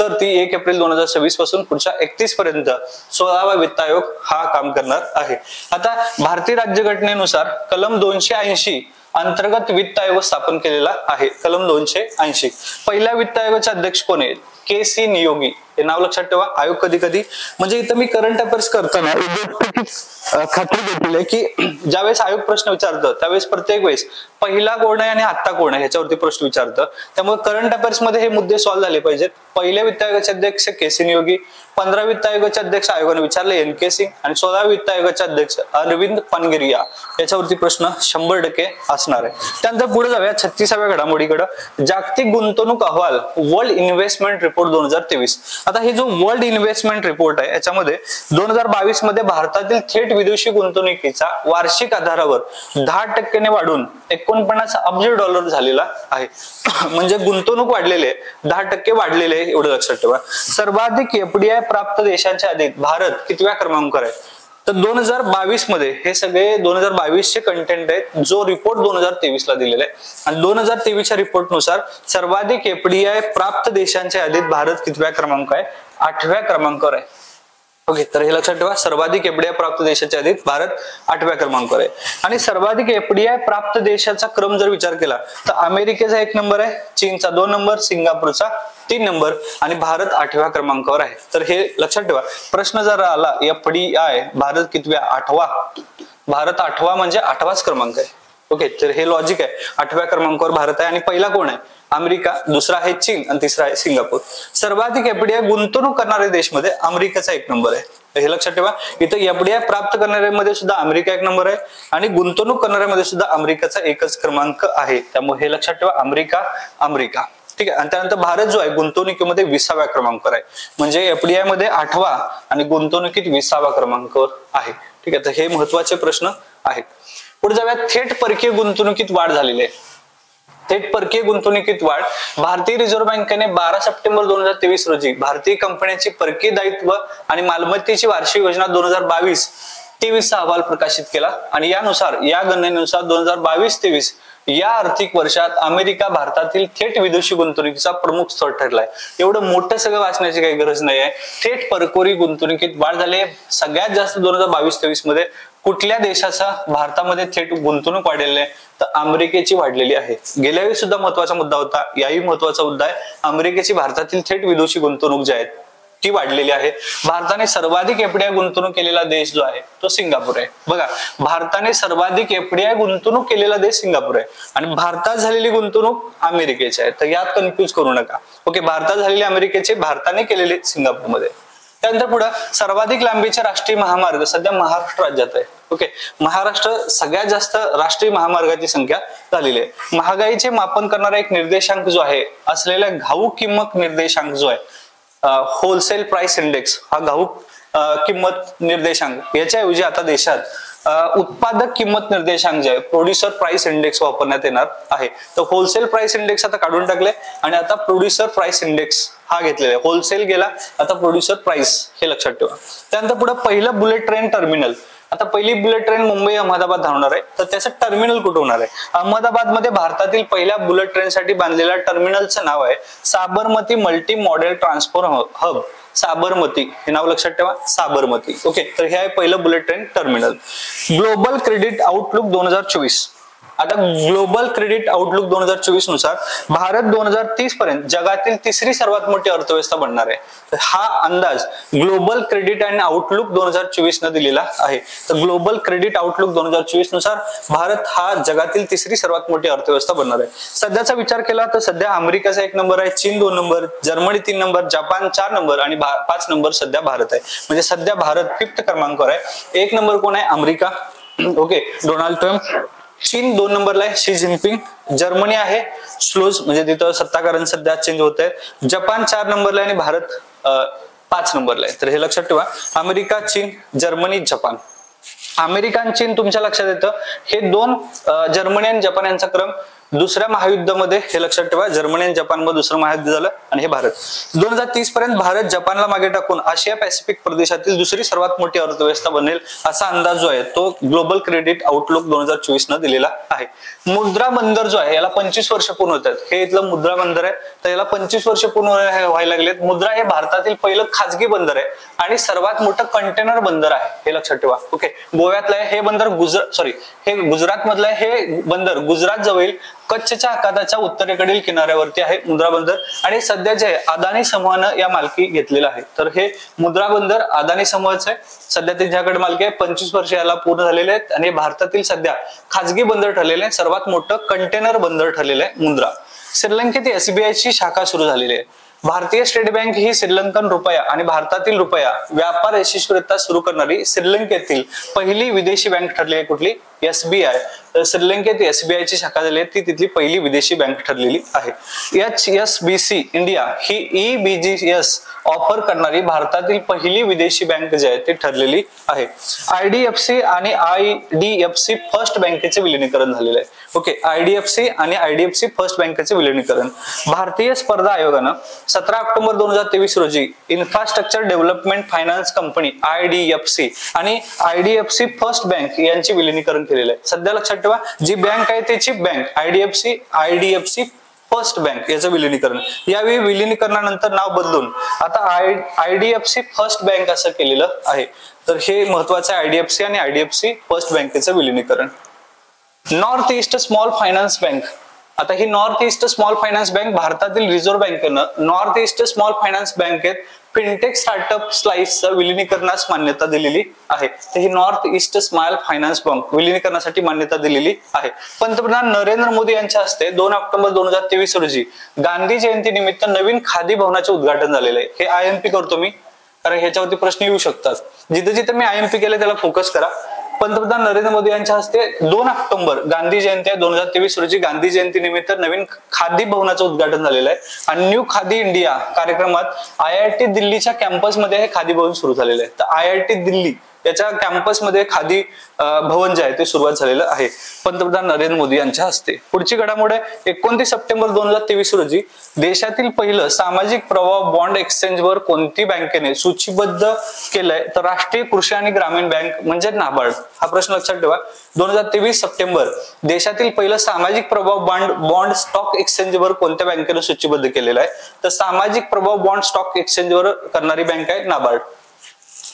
तर ती 1 एप्रिल 2026 पासून पुढच्या 31 पर्यंत 16वा वित्त आयोग हा काम करणार आहे. आता भारतीय राज्यघटनेनुसार कलम 280 अंतर्गत वित्त आयोग स्थापन केलेला आहे. कलम 280. पहिल्या वित्त आयोगाचे अध्यक्ष कोण आहेत? के.सी. नियोगी. हे नाव लक्षात ठेवा. आयोग कधी कधी म्हणजे इथं मी करंट अफेअर्स करताना खात्री घेतली की ज्यावेळेस आयोग प्रश्न विचारतं त्यावेळेस प्रत्येक वेळेस पहिला कोण आहे आणि आत्ता कोण आहे ह्याच्यावरती प्रश्न विचारतं. त्यामुळे करंट अफेअर्स मध्ये हे मुद्दे सॉल्व्ह झाले पाहिजेत. पहिल्या वित्त आयोगाचे अध्यक्ष के.सी. नियोगी, 15 वित्त आयोगाचे अध्यक्ष आयोगाने विचारले एन.के. सिंग आणि 16 वित्त आयोगाचे अध्यक्ष अरविंद पानगिरिया. याच्यावरती प्रश्न 100% असणार आहे. त्यानंतर पुढे जाऊया 36व्या घडामोडीकडे. जागतिक गुंतवणूक अहवाल वर्ल्ड इन्व्हेस्टमेंट रिपोर्ट 2023. आता हे जो वर्ल्ड इन्व्हेस्टमेंट रिपोर्ट आहे याच्यामध्ये 2022 मध्ये भारतातील थेट विदेशी गुंतवणुकीचा वार्षिक आधारावर 10% वाढून 49 अब्ज डॉलर झालेला आहे. म्हणजे गुंतवणूक वाढलेली आहे, 10% वाढलेले आहे एवढं लक्षात ठेवा. सर्वाधिक एफडीआय प्राप्त देशांच्या यादीत भारत कितव्या क्रमांकावर आहे? तर 2022 मध्ये हे सगळे 2022 चे कंटेंट आहेत जो रिपोर्ट 2023 ला दिलेला आहे. आणि 2023च्या रिपोर्ट नुसार सर्वाधिक एफडीआय प्राप्त देशांच्या यादीत भारत कितव्या क्रमांक आहे? 8व्या क्रमांकावर आहे. ओके, तर हे लक्षात ठेवा. सर्वाधिक एफडीआय प्राप्त देशाच्या यादीत भारत 8व्या क्रमांकावर आहे. आणि सर्वाधिक एफडीआय प्राप्त देशाचा क्रम जर विचार केला तर अमेरिकेचा 1 नंबर आहे, चीनचा 2 नंबर, सिंगापूरचा 3 नंबर आणि भारत 8व्या क्रमांकावर आहे. तर हे लक्षात ठेवा. प्रश्न जर आला एफडीआय भारत कितव्या? 8वा. भारत 8वा म्हणजे 8वाच क्रमांक आहे. ओके, तर हे लॉजिक आहे. 8व्या क्रमांकावर भारत आहे. आणि पहिला कोण आहे? अमेरिका, दुसरा आहे चीन आणि तिसरा आहे सिंगापूर. सर्वाधिक एफडीआय गुंतवणूक करणारे देश मध्ये अमेरिकेचा 1 नंबर आहे. हे लक्षात ठेवा. इथं एफडीआय प्राप्त करणाऱ्यामध्ये सुद्धा अमेरिका 1 नंबर आहे आणि गुंतवणूक करणाऱ्यामध्ये सुद्धा अमेरिकेचा एकच क्रमांक आहे. त्यामुळे हे लक्षात ठेवा. अमेरिका. ठीक आहे. आणि त्यानंतर भारत जो आहे गुंतवणुकीमध्ये 20व्या क्रमांकावर आहे. म्हणजे एफडीआय मध्ये 8वा आणि गुंतवणुकीत 20वा क्रमांकावर आहे. ठीक आहे. तर हे महत्वाचे प्रश्न आहेत. पुढे जाऊया. थेट परकीय गुंतवणुकीत वाढ झालेली आहे. थेट परकीय गुंतवणुकीत वाढ. भारतीय रिझर्व्ह बँकेने 12 सप्टेंबर 2023 रोजी भारतीय कंपन्यांची परकीय दायित्व आणि मालमत्तेची वार्षिक योजना 2022-23 चा अहवाल प्रकाशित केला. आणि यानुसार या गणनेनुसार 2022-23 या आर्थिक वर्षात अमेरिका भारतातील थेट विदेशी गुंतवणुकीचा प्रमुख स्थळ ठरलाय. एवढं मोठं सगळं वाचण्याची काही गरज नाही आहे. थेट परकोरी गुंतवणुकीत वाढ झाली. सगळ्यात जास्त 2022-23 मध्ये कुठल्या देशाचा भारतामध्ये थेट गुंतवणूक वाढलेली आहे? तर अमेरिकेची वाढलेली आहे. गेल्या वेळी सुद्धा महत्वाचा मुद्दा होता, याही महत्वाचा मुद्दा आहे. अमेरिकेची भारतातील थेट विदेशी गुंतवणूक जी आहे ती वाढलेली आहे. भारताने सर्वाधिक एफडीआय गुंतवणूक केलेला देश जो आहे तो सिंगापूर आहे. बघा, भारताने सर्वाधिक एफडीआय गुंतवणूक केलेला देश सिंगापूर आहे आणि भारतात झालेली गुंतवणूक अमेरिकेची आहे. तर यात कन्फ्युज करू नका. ओके, भारतात झालेली अमेरिकेचे, भारताने केलेले सिंगापूरमध्ये. त्यानंतर पुढे सर्वाधिक लांबीचे राष्ट्रीय महामार्ग सध्या महाराष्ट्र राज्यात आहे. ओके, महाराष्ट्र सगळ्यात जास्त राष्ट्रीय महामार्गाची संख्या झालेली आहे. महागाईचे मापन करणारा एक निर्देशांक जो आहे असलेला घाऊक किंमत निर्देशांक जो आहे होलसेल प्राइस इंडेक्स, हा घाऊक किंमत निर्देशांक, याच्याऐवजी आता देशात उत्पादक किंमत निर्देशांक जे आहे प्रोड्युसर प्राइस इंडेक्स वापरण्यात येणार आहे. तर होलसेल प्राइस इंडेक्स आता काढून टाकले आणि आता प्रोड्युसर प्राइस इंडेक्स हा घेतलेला आहे. होलसेल गेला, आता प्रोड्युसर प्राइस, हे लक्षात ठेवा. त्यानंतर पुढे पहिलं बुलेट ट्रेन टर्मिनल. आता पहिली बुलेट ट्रेन मुंबई अहमदाबाद धावणार आहे. तर त्याचं टर्मिनल कुठे होणार आहे? अहमदाबाद मध्ये भारतातील पहिल्या बुलेट ट्रेनसाठी बांधलेल्या टर्मिनलचं नाव आहे Sabarmati multi model transport hub. Sabarmati हे नाव लक्षात ठेवा. साबरमती. ओके, तर हे आहे पहिलं bullet train terminal. Global credit outlook 2024. आता ग्लोबल क्रेडिट आउटलुक 2024 नुसार भारत 2030 पर्यंत जगातील तिसरी सर्वात मोठी अर्थव्यवस्था बनणार आहे. हा अंदाज ग्लोबल क्रेडिट अँड आउटलुक 2024 न दिलेला आहे. तर ग्लोबल क्रेडिट आउटलुक 2024 नुसार भारत हा जगातील तिसरी सर्वात मोठी अर्थव्यवस्था बनणार आहे. सध्याचा विचार केला तर सध्या अमेरिकेचा 1 नंबर आहे, चीन 2 number, Germany 3 number, Japan 4 number आणि 5 नंबर सध्या भारत आहे. म्हणजे सध्या भारत 5th क्रमांकावर आहे. 1 नंबर कोण आहे? अमेरिका. Okay, Donald Trump. चीन 2 नंबरला आहे, शी जिनपिंग. जर्मनी आहे स्लोज, म्हणजे तिथं सत्ताकारण सध्या चेंज होत आहे. जपान 4 नंबरला आहे आणि भारत 5 नंबरला आहे. तर हे लक्षात ठेवा. अमेरिका, चीन, जर्मनी, जपान. अमेरिका आणि चीन तुमच्या लक्षात येतं. हे दोन, जर्मनी आणि जपान यांचा क्रम दुसऱ्या महायुद्धामध्ये, हे लक्षात ठेवा, जर्मनी आणि जपानमध्ये दुसरं महायुद्ध झालं आणि हे भारत. 2030 पर्यंत भारत जपानला मागे टाकून आशिया पॅसिफिक प्रदेशातील दुसरी सर्वात मोठी अर्थव्यवस्था बनेल असा अंदाज जो आहे तो ग्लोबल क्रेडिट आउटलुक 2024 न दिलेला आहे. मुद्रा बंदर जो आहे याला 25 वर्ष पूर्ण होतात. हे इथलं मुद्रा बंदर आहे, तर याला 25 वर्ष पूर्ण व्हायला लागलेत. मुद्रा हे भारतातील पहिलं खाजगी बंदर आहे आणि सर्वात मोठं कंटेनर बंदर आहे, हे लक्षात ठेवा. ओके, गोव्यातलं आहे हे बंदर, हे गुजरात मधलं आहे हे बंदर गुजरात जवळील कच्छच्या आखाताच्या उत्तरेकडील किनाऱ्यावरती आहे मुद्रा बंदर. आणि सध्या जे अदानी समूहानं या मालकी घेतलेला आहे. तर हे मुद्रा बंदर अदानी समूहाचं आहे, सध्या त्यांच्याकडे मालकी आहे. 25 वर्ष याला पूर्ण झालेले आहेत आणि भारतातील सध्या खाजगी बंदर ठरलेले आहे, सर्वात मोठं कंटेनर बंदर ठरलेलं आहे मुद्रा. श्रीलंकेत SBI ची शाखा सुरू झालेली आहे. भारतीय स्टेट बँक ही श्रीलंकन रुपया आणि भारतातील रुपया व्यापार यशस्वीरित्या सुरू करणारी श्रीलंकेतील पहिली विदेशी बँक ठरली आहे. कुठली? SBI. श्रीलंकेत SBI ची शाखा झाली आहे, ती तिथली पहिली विदेशी बँक ठरलेली आहे. HSBC इंडिया ही EBGS ऑफर करणारी भारतातील पहिली विदेशी बँक जी आहे ती ठरलेली आहे. IDFC आणि IDFC फर्स्ट बँकेचे विलीनीकरण झालेले आहे. ओके, IDFC आणि IDFC फर्स्ट बँकेचे विलीनीकरण. भारतीय स्पर्धा आयोगानं 17 ऑक्टोबर 2023 रोजी infrastructure development finance company IDFC आणि IDFC फर्स्ट बँक यांचे विलीनीकरण केलेलं आहे. सध्या लक्षात ठेवा, जी बँक आहे त्याची बँक IDFC फर्स्ट बँक याचं विलीनीकरण. यावेळी विलीनीकरणानंतर नाव बदलून आता IDFC फर्स्ट बँक असं केलेलं आहे. तर हे महत्वाचं आहे, IDFC आणि IDFC फर्स्ट बँकेचं विलीनीकरण. North east small finance bank. आता ही north east small finance bank भारतातील रिझर्व्ह बँकेनं नॉर्थ ईस्ट स्मॉल फायनान्स बँकेत फिनटेक स्टार्टअप स्लाइसचं विलीनीकरणास मान्यता दिलेली आहे. तर ही north east small finance bank विलीनीकरणासाठी मान्यता दिलेली आहे. पंतप्रधान नरेंद्र मोदी यांच्या हस्ते 2 ऑक्टोबर 2023 रोजी गांधी जयंती निमित्त नवीन खादी भवनाचे उद्घाटन झालेलं आहे. हे IMP करतो मी, कारण ह्याच्यावरती प्रश्न येऊ शकतात. जिथे जिथे मी IMP केले त्याला फोकस करा. पंतप्रधान नरेंद्र मोदी यांच्या हस्ते 2 ऑक्टोबर गांधी जयंती 2023 रोजी गांधी जयंती निमित्त नवीन खादी भवनाचं उद्घाटन झालेलं आहे. आणि न्यू खादी इंडिया कार्यक्रमात IIT दिल्लीच्या कॅम्पसमध्ये हे खादी भवन सुरू झालेलं आहे. तर IIT दिल्ली याच्या कॅम्पसमध्ये खादी भवन जे आहे ते सुरुवात झालेलं आहे पंतप्रधान नरेंद्र मोदी यांच्या हस्ते. पुढची घडामोड आहे, 29 सप्टेंबर 2023 रोजी देशातील पहिलं सामाजिक प्रभाव बॉन्ड एक्सचेंजवर कोणती बँकेने सूचीबद्ध केलंय? तर राष्ट्रीय कृषी आणि ग्रामीण बँक म्हणजे नाबार्ड. हा प्रश्न लक्षात ठेवा. 2023 सप्टेंबर देशातील पहिलं सामाजिक प्रभाव बॉन्ड स्टॉक एक्सचेंजवर कोणत्या बँकेने सूचीबद्ध केलेलं आहे? तर सामाजिक प्रभाव बॉन्ड स्टॉक एक्सचेंजवर करणारी बँक आहे नाबार्ड.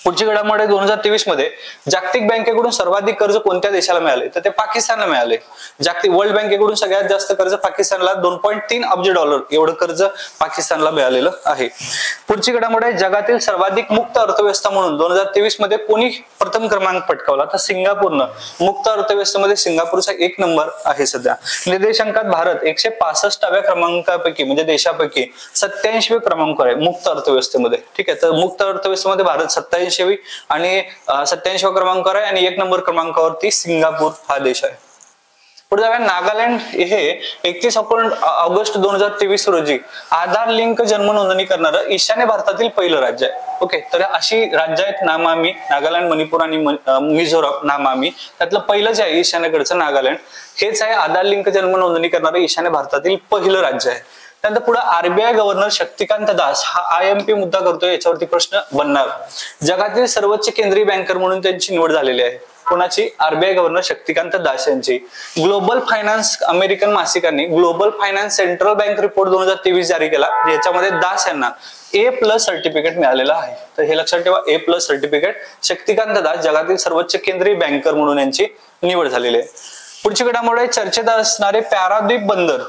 पुढची घडामोड आहे, 2023 मध्ये जागतिक बँकेकडून सर्वाधिक कर्ज कोणत्या देशाला मिळाले? तर ते पाकिस्तानला मिळाले. जागतिक वर्ल्ड बँकेकडून सगळ्यात जास्त कर्ज पाकिस्तानला, $2.3 अब्ज एवढं कर्ज पाकिस्तानला मिळालेलं आहे. पुढची घडामोड आहे, जगातील सर्वाधिक मुक्त अर्थव्यवस्था म्हणून 2023 मध्ये कोणी प्रथम क्रमांक पटकावला? तर सिंगापूरनं. मुक्त अर्थव्यवस्थेमध्ये सिंगापूरचा 1 नंबर आहे सध्या. निर्देशांकात भारत 165व्या क्रमांकापैकी म्हणजे देशापैकी 87वे क्रमांकावर आहे मुक्त अर्थव्यवस्थेमध्ये. ठीक आहे, तर मुक्त अर्थव्यवस्थेमध्ये भारत 87 आणि 87व्या क्रमांकावर आहे आणि 1 नंबर क्रमांकावरती सिंगापूर हा देश आहे. पुढे जाऊया, नागालँड हे 31 ऑगस्ट 2023 रोजी आधार लिंक जन्म नोंदणी करणारं ईशान्य भारतातील पहिलं राज्य आहे. ओके, तर अशी राज्य आहेत नामामी, नागालँड, मणिपूर आणि मिझोराम. नामामी त्यातलं पहिलं जे आहे ईशान्येकडचं नागालँड हेच आहे आधार लिंक जन्म नोंदणी करणारं ईशान्य भारतातील पहिलं राज्य आहे. त्यानंतर पुढे RBI गव्हर्नर शक्तिकांत दास हा IMP मुद्दा करतोय, याच्यावरती प्रश्न बनणार. जगातील सर्वोच्च केंद्रीय बँकर म्हणून त्यांची निवड झालेली आहे. कोणाची? RBI गव्हर्नर शक्तिकांत दास यांची. ग्लोबल फायनान्स अमेरिकन मासिकांनी global finance central bank report 2023 जारी केला. याच्यामध्ये दास यांना A+ सर्टिफिकेट मिळालेलं आहे. तर हे लक्षात ठेवा, A+ सर्टिफिकेट. शक्तिकांत दास जगातील सर्वोच्च केंद्रीय बँकर म्हणून यांची निवड झालेली आहे. पुढची घडामोड आहे, चर्चेत असणारे पॅराद्वीप बंदर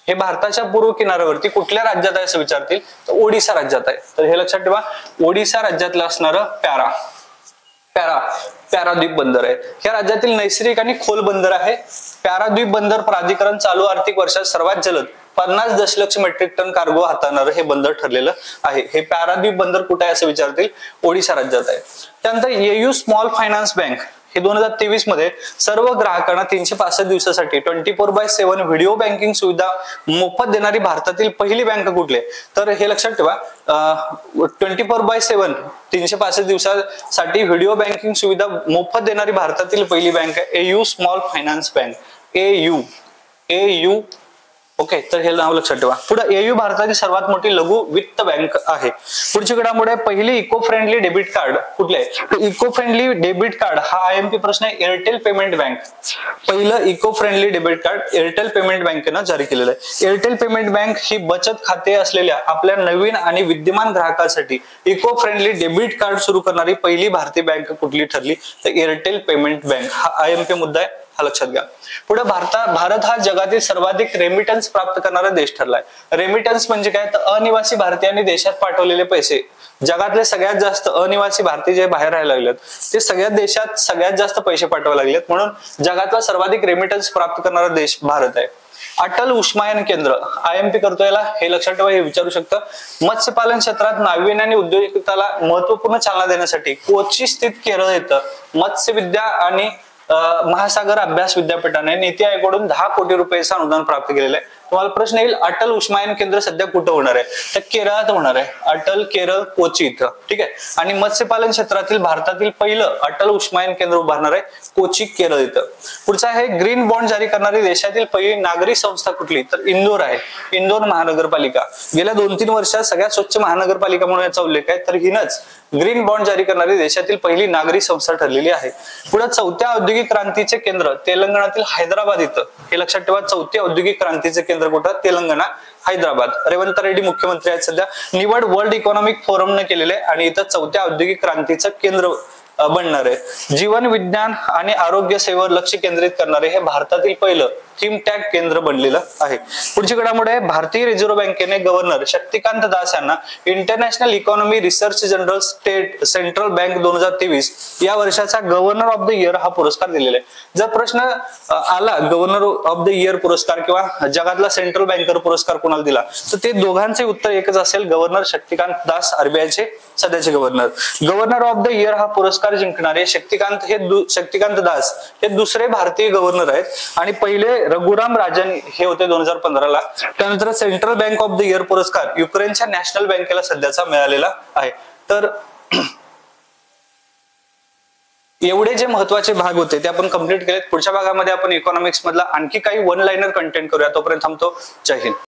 हे भारताच्या पूर्व किनाऱ्यावरती कुठल्या राज्यात आहे असं विचारतील, तर ओडिसा राज्यात आहे. तर हे लक्षात ठेवा, ओडिसा राज्यातलं असणारं पॅराद्वीप बंदर आहे. या राज्यातील नैसर्गिक आणि खोल बंदर आहे. पॅराद्वीप बंदर प्राधिकरण चालू आर्थिक वर्षात सर्वात जलद 50 दशलक्ष मेट्रिक टन कार्गो हाताळणारं हे बंदर ठरलेलं आहे. हे पॅराद्वीप बंदर कुठे आहे असं विचारतील, ओडिसा राज्यात आहे. त्यानंतर AU स्मॉल फायनान्स बँक हे 2023 मध्ये सर्व ग्राहकांना 365 दिवसासाठी 24/7 व्हिडिओ बँकिंग सुविधा मोफत देणारी भारतातील पहिली बँक कुठली? तर हे लक्षात ठेवा, 24/7 365 दिवसासाठी व्हिडिओ बँकिंग सुविधा मोफत देणारी भारतातील पहिली बँक आहे AU small finance bank. AU AU. Okay, तर हे नाव लक्षात ठेवा. पुढे AU भारताची सर्वात मोठी लघु वित्त बँक आहे. पुढची घडामोड आहे, पहिली इको फ्रेंडली डेबिट कार्ड कुठले आहे? इको फ्रेंडली डेबिट कार्ड हा IMP प्रश्न आहे. Airtel payment bank. पहिलं eco friendly debit card Airtel payment बँकेनं जारी केलेलं आहे. एअरटेल पेमेंट बँक ही बचत खाते असलेल्या आपल्या नवीन आणि विद्यमान ग्राहकांसाठी इको फ्रेंडली डेबिट कार्ड सुरू करणारी पहिली भारतीय बँक कुठली ठरली? तर एअरटेल पेमेंट बँक हा IMP मुद्दा आहे, हा लक्षात घ्या. पुढे भारत हा जगातील सर्वाधिक रेमिटन्स प्राप्त करणारा देश ठरलाय. रेमिटन्स म्हणजे काय? तर अनिवासी भारतीयांनी देशात पाठवलेले पैसे. जगातले सगळ्यात जास्त अनिवासी भारतीय जे बाहेर राहायला लागलेत ते सगळ्या देशात सगळ्यात जास्त पैसे पाठवायला लागलेत, म्हणून जगातला सर्वाधिक रेमिटन्स प्राप्त करणारा देश भारत आहे. अटल उष्मायन केंद्र IMP करतो याला, हे लक्षात ठेवा, हे विचारू शकतं. मत्स्यपालन क्षेत्रात नाविन्य आणि उद्योजकताला महत्वपूर्ण चालना देण्यासाठी कोची स्थित केरळ येतं मत्स्यविद्या आणि महासागर अभ्यास विद्यापीठाने नीती आयोगाकडून 10 कोटी रुपयाचं अनुदान प्राप्त केलेलं आहे. तुम्हाला प्रश्न येईल, अटल उष्मायन केंद्र सध्या कुठं होणार आहे? तर केरळात होणार आहे. अटल केरळ कोची इथं. ठीक आहे. आणि मत्स्यपालन क्षेत्रातील भारतातील पहिलं अटल उष्मायन केंद्र उभारणार आहे कोची केरळ इथं. पुढचा आहे, ग्रीन बॉन्ड जारी करणारी देशातील पहिली नागरी संस्था कुठली? तर इंदोर आहे. इंदोर महानगरपालिका गेल्या 2-3 वर्षात सगळ्यात स्वच्छ महानगरपालिका म्हणून याचा उल्लेख आहे, तर हिनच ग्रीन बॉन्ड जारी करणारी देशातील पहिली नागरी संस्था ठरलेली आहे. पुढे चौथ्या औद्योगिक क्रांतीचे केंद्र तेलंगणातील हैदराबाद इथं. हे लक्षात ठेवा, चौथ्या औद्योगिक क्रांतीचे केंद्र कुठं? तेलंगणा, हैदराबाद. रेवंत रेड्डी मुख्यमंत्री आहेत सध्या. निवड वर्ल्ड इकॉनॉमिक फोरमने केलेले आहे आणि इथं चौथ्या औद्योगिक क्रांतीचं केंद्र बनणार आहे. जीवन विज्ञान आणि आरोग्य सेवेवर लक्ष केंद्रित करणारे हे भारतातील पहिलं थिंक टँक केंद्र बनलेलं आहे. पुढची घडामोड आहे, भारतीय रिझर्व्ह बँकेने गव्हर्नर शक्तिकांत दास यांना international economy research general central bank 2023 या वर्षाचा गव्हर्नर ऑफ द इयर हा पुरस्कार दिलेला आहे. जर प्रश्न आला गव्हर्नर ऑफ द इयर पुरस्कार किंवा जगातला सेंट्रल बँकर पुरस्कार कोणाला दिला, तर ते दोघांचे उत्तर एकच असेल, गव्हर्नर शक्तिकांत दास, RBIचे सध्याचे governor. Governor of the year हा पुरस्कार जिंकणारे शक्तिकांत दास हे दुसरे भारतीय गव्हर्नर आहेत आणि पहिले रघुराम राजन हे होते 2015 ला. त्यानंतर central bank of the year पुरस्कार युक्रेनच्या नॅशनल बँकेला सध्याचा मिळालेला आहे. तर एवढे जे महत्वाचे भाग होते ते आपण कंप्लीट केलेत. पुढच्या भागामध्ये आपण इकॉनॉमिक्स मधला आणखी काही वन लाइनर कंटेंट करूया. तोपर्यंत थांबतो. जय हिंद.